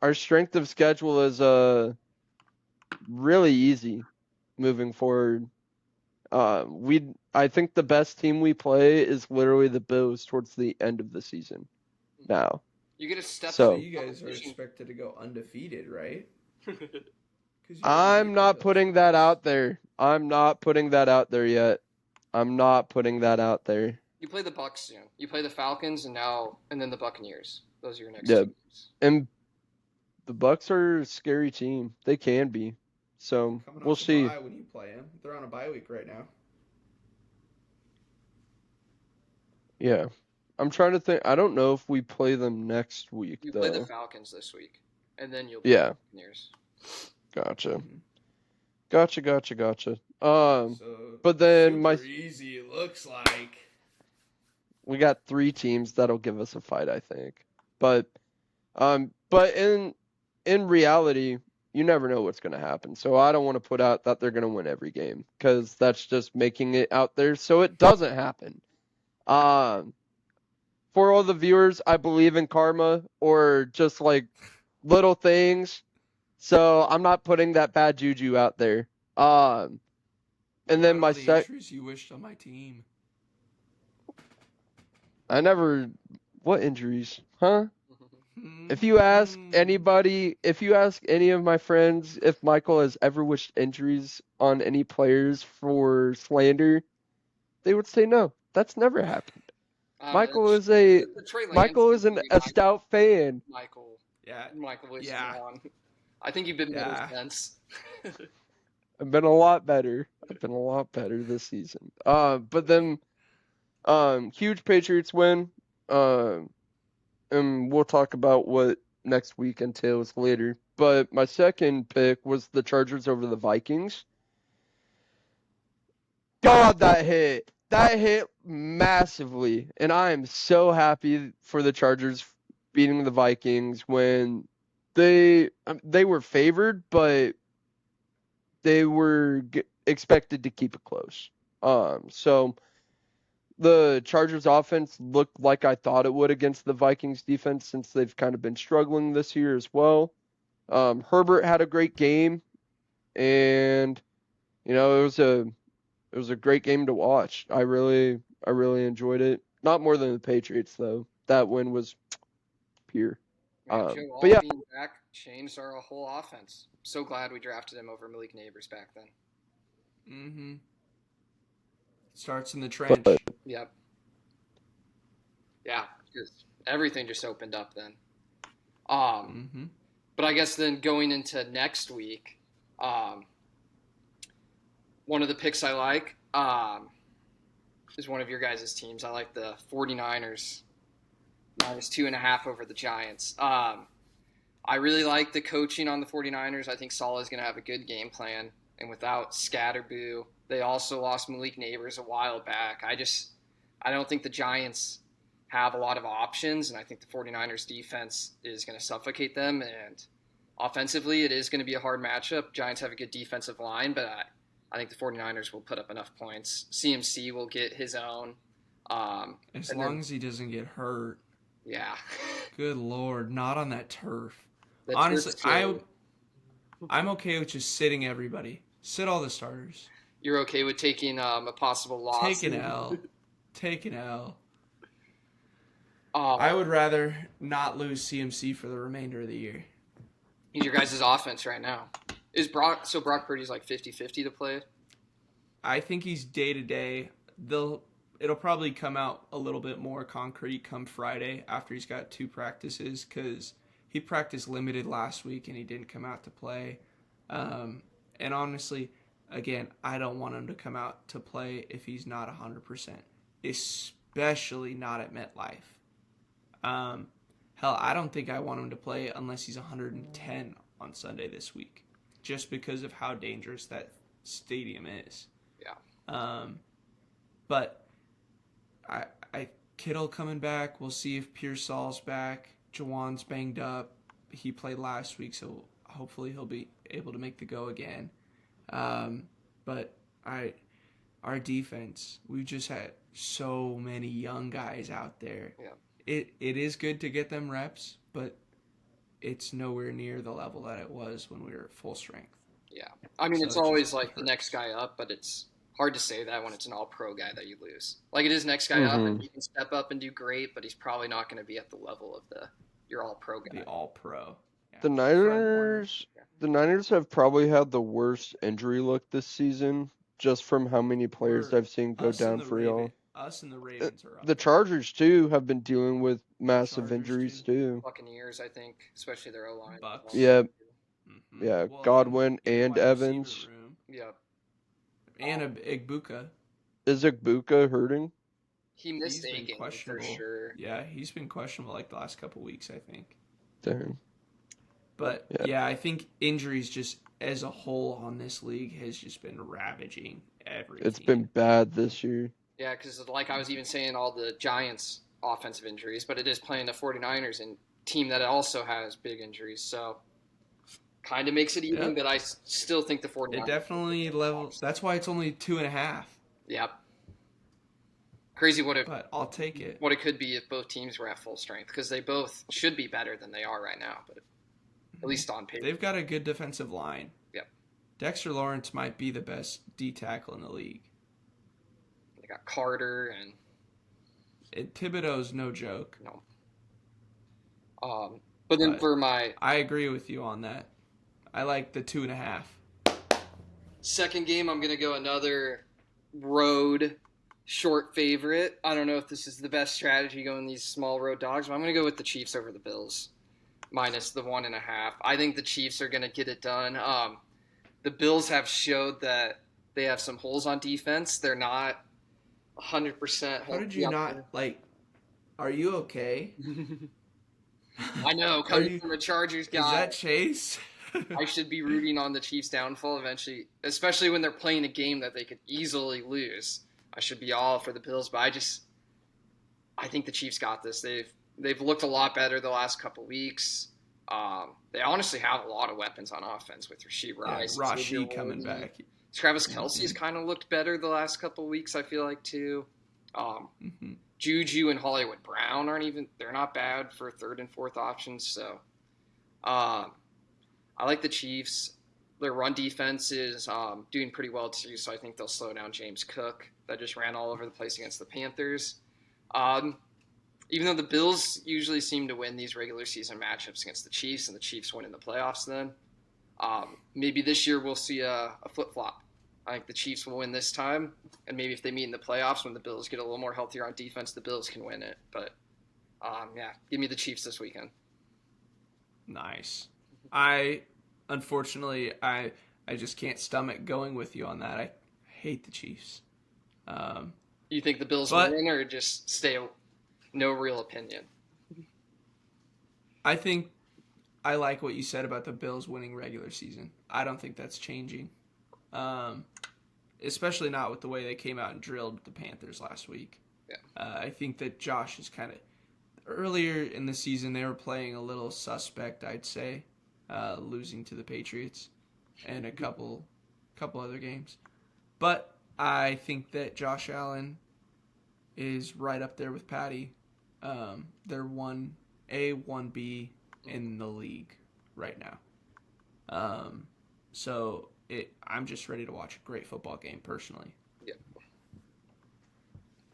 Our strength of schedule is really easy moving forward. I think the best team we play is literally the Bills towards the end of the season. Now, you get a step. So you guys are expected to go undefeated, right? I'm not putting that out there. I'm not putting that out there yet. I'm not putting that out there. You play the Bucs soon. You play the Falcons and then the Buccaneers. Those are your next Yeah. two games. And the Bucs are a scary team. They can be. So we'll see. When you play them, they're on a bye week right now. Yeah, I'm trying to think. I don't know if we play them next week. You though. play the Falcons this week, and then you'll play the Buccaneers. Gotcha. Mm-hmm. Gotcha. But then easy it looks like. We got 3 teams that'll give us a fight, I think. But in reality, you never know what's going to happen. So I don't want to put out that they're going to win every game because that's just making it out there so it doesn't happen. For all the viewers, I believe in karma or just like little things. So I'm not putting that bad juju out there. And then my injuries you wished on my team. What injuries? Huh? If you ask anybody, if you ask any of my friends if Michael has ever wished injuries on any players for slander, they would say no. That's never happened. Michael is a stout fan. Michael wishes on. I think you've been better since. I've been a lot better. This season. But then huge Patriots win. And we'll talk about what next week entails later. But my second pick was the Chargers over the Vikings. God, that hit. That hit massively. And I am so happy for the Chargers beating the Vikings when they were favored, but they were expected to keep it close. So the Chargers offense looked like I thought it would against the Vikings defense since they've kind of been struggling this year as well. Herbert had a great game, and it was a great game to watch. I really enjoyed it. Not more than the Patriots though. That win was pure. Joe All being back changed our whole offense. So glad we drafted him over Malik Neighbors back then. Mm-hmm. Starts in the trench. Yep. Yeah, everything just opened up then. But I guess then going into next week, one of the picks I like is one of your guys' teams. I like the 49ers -2.5 over the Giants. I really like the coaching on the 49ers. I think Saleh is going to have a good game plan. And without Scatterboo, they also lost Malik Neighbors a while back. I don't think the Giants have a lot of options, and I think the 49ers defense is going to suffocate them. And offensively, it is going to be a hard matchup. Giants have a good defensive line, but I think the 49ers will put up enough points. CMC will get his own. As long as he doesn't get hurt. Yeah. Good Lord, not on that turf. The Honestly, turf's I'm okay with just sitting everybody. Sit all the starters. You're okay with taking a possible loss? Take an L. Take an L. Oh, I would rather not lose CMC for the remainder of the year. he's your guys' offense right now. Is Brock Purdy's like 50-50 to play? I think he's day-to-day. It'll probably come out a little bit more concrete come Friday after he's got 2 practices because he practiced limited last week and he didn't come out to play. And honestly, again, I don't want him to come out to play if he's not 100%, especially not at MetLife. Hell, I don't think I want him to play unless he's 110 on Sunday this week, just because of how dangerous that stadium is. Yeah. But Kittle coming back. We'll see if Pearsall's back. Jawan's banged up. He played last week, so hopefully he'll be able to make the go again. But our defense, we've just had so many young guys out there. Yeah. It is good to get them reps, but it's nowhere near the level that it was when we were at full strength. Yeah. I mean, So it's it always just like the hurts. next guy up, but it's hard to say that when it's an all-pro guy that you lose. Like it is next guy up, and he can step up and do great, but he's probably not going to be at the level of your all-pro guy. The all-pro. Yeah. The Niners have probably had the worst injury look this season, just from how many players We're- I've seen go us and down the for y'all. Us and the Ravens are up The there. Chargers too have been dealing with massive Chargers, injuries too. too. Buccaneers, I think, especially their O-line. Bucks. Yeah, Mhm. yeah, Well, Godwin your and wide receiver Evans. room. Yeah. And Igbuka. Is Igbuka hurting? He missed He's a been game for questionable. sure. Yeah, he's been questionable like the last couple weeks, I think. Dang. But Yeah. yeah, I think injuries just as a whole on this league has just been ravaging every It's team. been bad this year. Yeah, because like I was even saying, all the Giants' offensive injuries, but it is playing the 49ers and team that also has big injuries. So kind of makes it even, Yep. but I still think the 49ers. It definitely levels. That's why it's only 2.5. Yep. Crazy what it But I'll take it. could be if both teams were at full strength, because they both should be better than they are right now, but at least on paper. They've got a good defensive line. Yep. Dexter Lawrence might be the best D tackle in the league. They got Carter and Thibodeau's no joke. but then But- for my I agree with you on that. I like the 2.5. second game, I'm going to go another road short favorite. I don't know if this is the best strategy going these small road dogs, but I'm going to go with the Chiefs over the Bills, minus the 1.5. I think the Chiefs are going to get it done. The Bills have showed that they have some holes on defense. They're not 100%. How did you not, like, are you okay? I know, coming from a Chargers Is guy. that Chase? I should be rooting on the Chiefs' downfall eventually, especially when they're playing a game that they could easily lose. I should be all for the Bills, but I think the Chiefs got this. They've looked a lot better the last couple weeks. They honestly have a lot of weapons on offense with Rasheed Rice, Rashee coming back. Travis Kelce's kind of looked better the last couple weeks, I feel like, too. Mm-hmm. Juju and Hollywood Brown they're not bad for third and fourth options. So I like the Chiefs. Their run defense is doing pretty well too, so I think they'll slow down James Cook that just ran all over the place against the Panthers. Even though the Bills usually seem to win these regular season matchups against the Chiefs, and the Chiefs win in the playoffs then, maybe this year we'll see a flip-flop. I think the Chiefs will win this time, and maybe if they meet in the playoffs when the Bills get a little more healthier on defense, the Bills can win it. But, yeah, give me the Chiefs this weekend. Nice. I unfortunately I just can't stomach going with you on that. I hate the Chiefs. Um, You think the Bills but win, or just stay no real opinion? I think I like what you said about the Bills winning regular season. I don't think that's changing. Um, Especially not with the way they came out and drilled the Panthers last week. Yeah. I think that Josh is kind of earlier in the season they were playing a little suspect, I'd say, losing to the Patriots and a couple other games. But I think that Josh Allen is right up there with Patty. They're 1A, 1B in the league right now. So I'm just ready to watch a great football game personally. Yeah.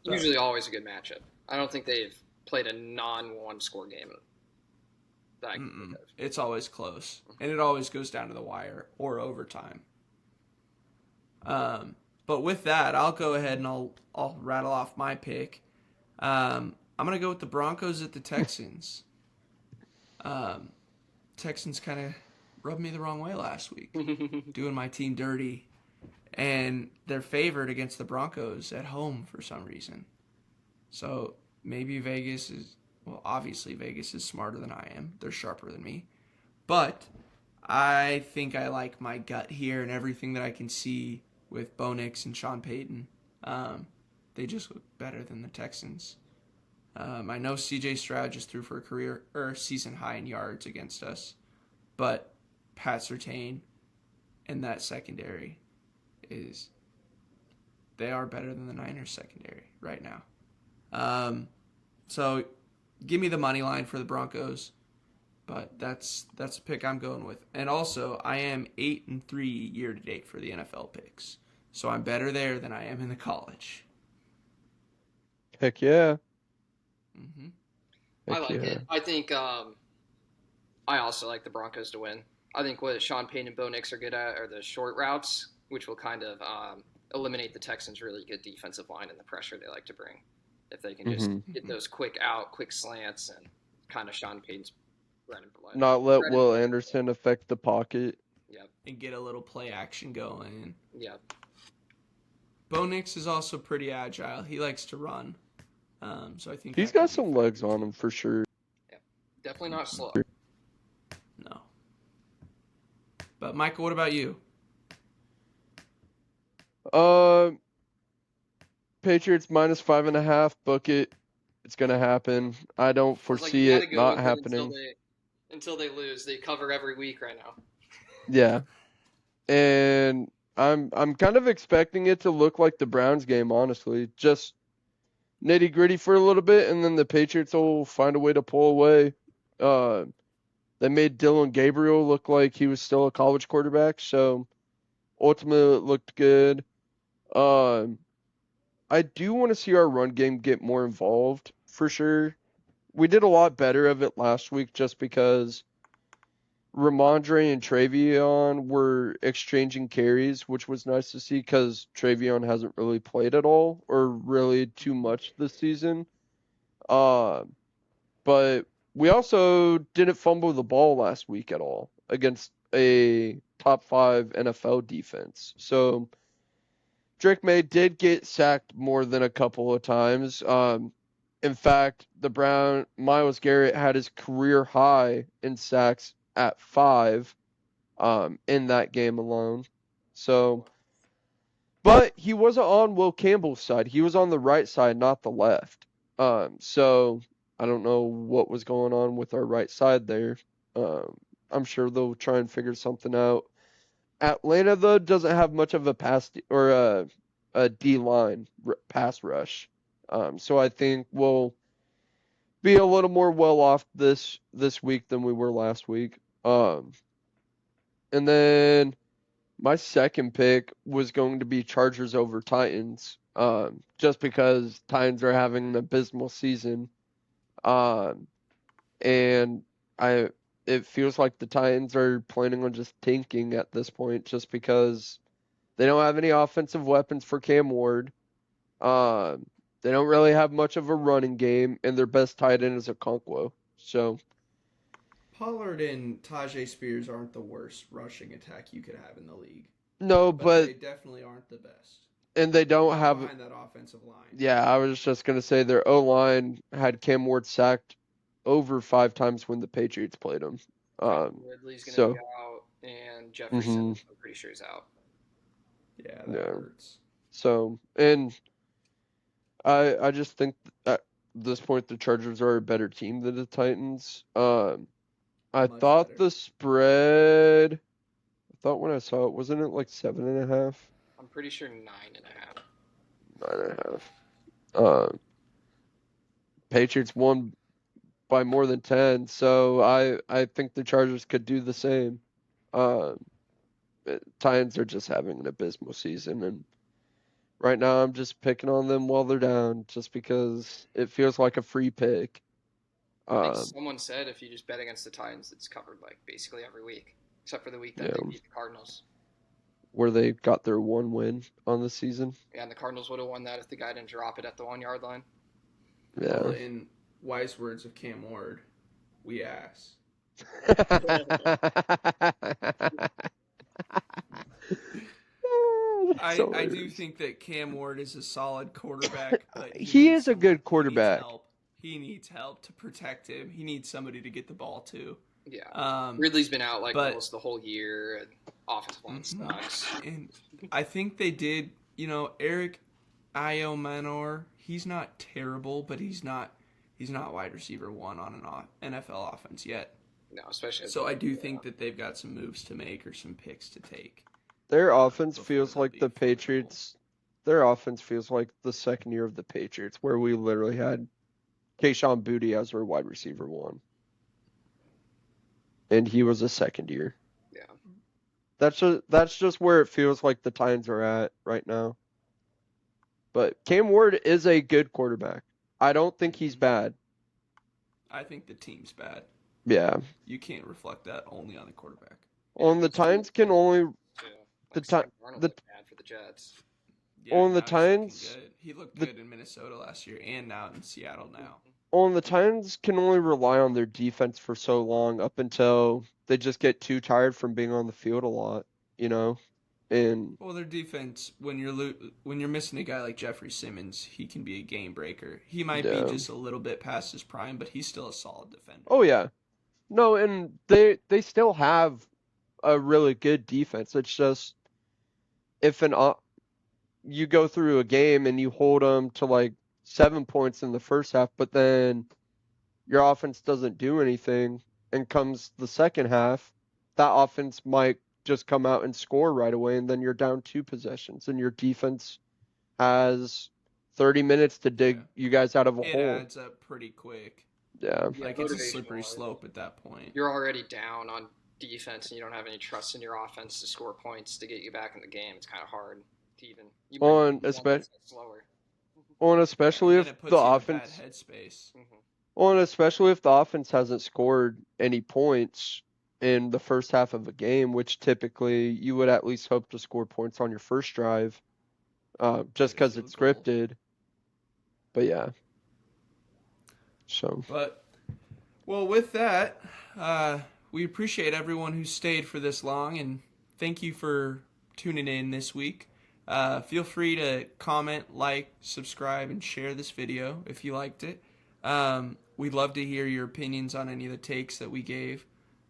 Usually always a good matchup. I don't think they've played a non-one score game that I can think of. It's always close, and it always goes down to the wire or overtime. But with that, I'll go ahead and I'll rattle off my pick. I'm gonna go with the Broncos at the Texans. Texans kind of rubbed me the wrong way last week, doing my team dirty, and they're favored against the Broncos at home for some reason. So maybe obviously Vegas is smarter than I am. They're sharper than me. But I think I like my gut here and everything that I can see with Bo Nix and Sean Payton. They just look better than the Texans. I know C.J. Stroud just threw for a career or season high in yards against us, but Pat Surtain and that secondary they are better than the Niners secondary right now. So give me the money line for the Broncos, but that's a pick I'm going with. And also, I am 8-3 year to date for the NFL picks, so I'm better there than I am in the college. Heck yeah. Mm-hmm. I Heck like yeah. it. I think I also like the Broncos to win. I think what Sean Payton and Bo Nix are good at are the short routes, which will kind of eliminate the Texans' really good defensive line and the pressure they like to bring. If they can just get those quick slants, and kind of Sean Payton's bread and butter. Not let Bread and Will butter. Anderson affect the pocket. Yep. And get a little play action going. Yep. Bo Nix is also pretty agile. He likes to run. So I think He's that got could be some a legs factor on too. him for sure. Yep. Definitely not slow. No. But Michael, what about you? Patriots minus 5.5. Book it. It's gonna happen. I don't I was like, you foresee got to it go not with it happening. until they lose. They cover every week right now. Yeah, and I'm kind of expecting it to look like the Browns game, honestly. Just nitty gritty for a little bit, and then the Patriots will find a way to pull away. Uh, they made Dylan Gabriel look like he was still a college quarterback, so ultimately it looked good. Um, I do want to see our run game get more involved for sure. We did a lot better of it last week just because Ramondre and Travion were exchanging carries, which was nice to see because Travion hasn't really played at all or really too much this season. Uh, but we also didn't fumble the ball last week at all against a top 5 NFL defense. So Drake May did get sacked more than a couple of times. In fact, Myles Garrett had his career high in sacks at 5 in that game alone. So, but he wasn't on Will Campbell's side. He was on the right side, not the left. So I don't know what was going on with our right side there. I'm sure they'll try and figure something out. Atlanta though doesn't have much of a a D line pass rush. So I think we'll be a little more well off this week than we were last week. And then my second pick was going to be Chargers over Titans. Just because Titans are having an abysmal season. And it feels like the Titans are planning on just tanking at this point just because they don't have any offensive weapons for Cam Ward. They don't really have much of a running game, and their best tight end is Okonkwo. So Pollard and Tajay Spears aren't the worst rushing attack you could have in the league. No, But they definitely aren't the best. and they don't Not have. behind that offensive line. Yeah, I was just gonna say their O-line had Cam Ward sacked over 5 times when the Patriots played him. Ridley's going to So be out, and Jefferson, I'm pretty sure, is out. Yeah, that hurts. So, and I just think at this point the Chargers are a better team than the Titans. I Much thought better. the spread. I thought when I saw it, wasn't it like 7.5? I'm pretty sure 9.5. 9.5. Patriots won by more than 10, so I think the Chargers could do the same. Titans are just having an abysmal season, and right now I'm just picking on them while they're down, just because it feels like a free pick. I think someone said if you just bet against the Titans, it's covered like basically every week, except for the week that they beat the Cardinals. Where they got their 1 win on the season. Yeah, and the Cardinals would have won that if the guy didn't drop it at the 1-yard line. Yeah. Well, in wise words of Cam Ward, we ass. I do think that Cam Ward is a solid quarterback, but he is a good quarterback. He needs help to protect him. He needs somebody to get the ball to. Yeah. Ridley's been out almost the whole year, and offensive line sucks. And I think they did, Eric Iomanor, he's not terrible, but he's not wide receiver 1 on an NFL offense yet. No, especially. So I do think that they've got some moves to make or some picks to take. Their offense feels like the Patriots. Their offense feels like the second year of the Patriots, where we literally had Kayshon Boutte as our wide receiver 1. And he was a second year. Yeah. That's just where it feels like the Titans are at right now. But Cam Ward is a good quarterback. I don't think he's bad. I think the team's bad. Yeah. You can't reflect that only on the quarterback. On the Titans can only bad for the Jets. Yeah, on the Titans. He looked good in Minnesota last year and now in Seattle now. On the Titans can only rely on their defense for so long up until they just get too tired from being on the field a lot, And their defense, when you're missing a guy like Jeffrey Simmons, he can be a game breaker. He might be just a little bit past his prime, but he's still a solid defender. Oh yeah, no, and they still have a really good defense. It's just if you go through a game and you hold them to like 7 points in the first half, but then your offense doesn't do anything, and comes the second half, that offense might just come out and score right away, and then you're down 2 possessions, and your defense has 30 minutes to dig you guys out of a hole. It adds up pretty quick. Yeah. Like it's a slippery slope at that point. You're already down on defense, and you don't have any trust in your offense to score points to get you back in the game. It's kind of hard to even. Especially if the offense. Especially if the offense hasn't scored any points in the first half of a game, which typically you would at least hope to score points on your first drive, just because it's scripted. But yeah. So. With that, we appreciate everyone who stayed for this long, and thank you for tuning in this week. Feel free to comment, like, subscribe, and share this video if you liked it. We'd love to hear your opinions on any of the takes that we gave.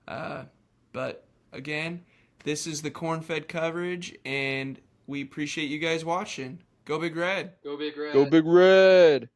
But again, this is the CornFed coverage, and we appreciate you guys watching. Go Big Red! Go Big Red! Go Big Red!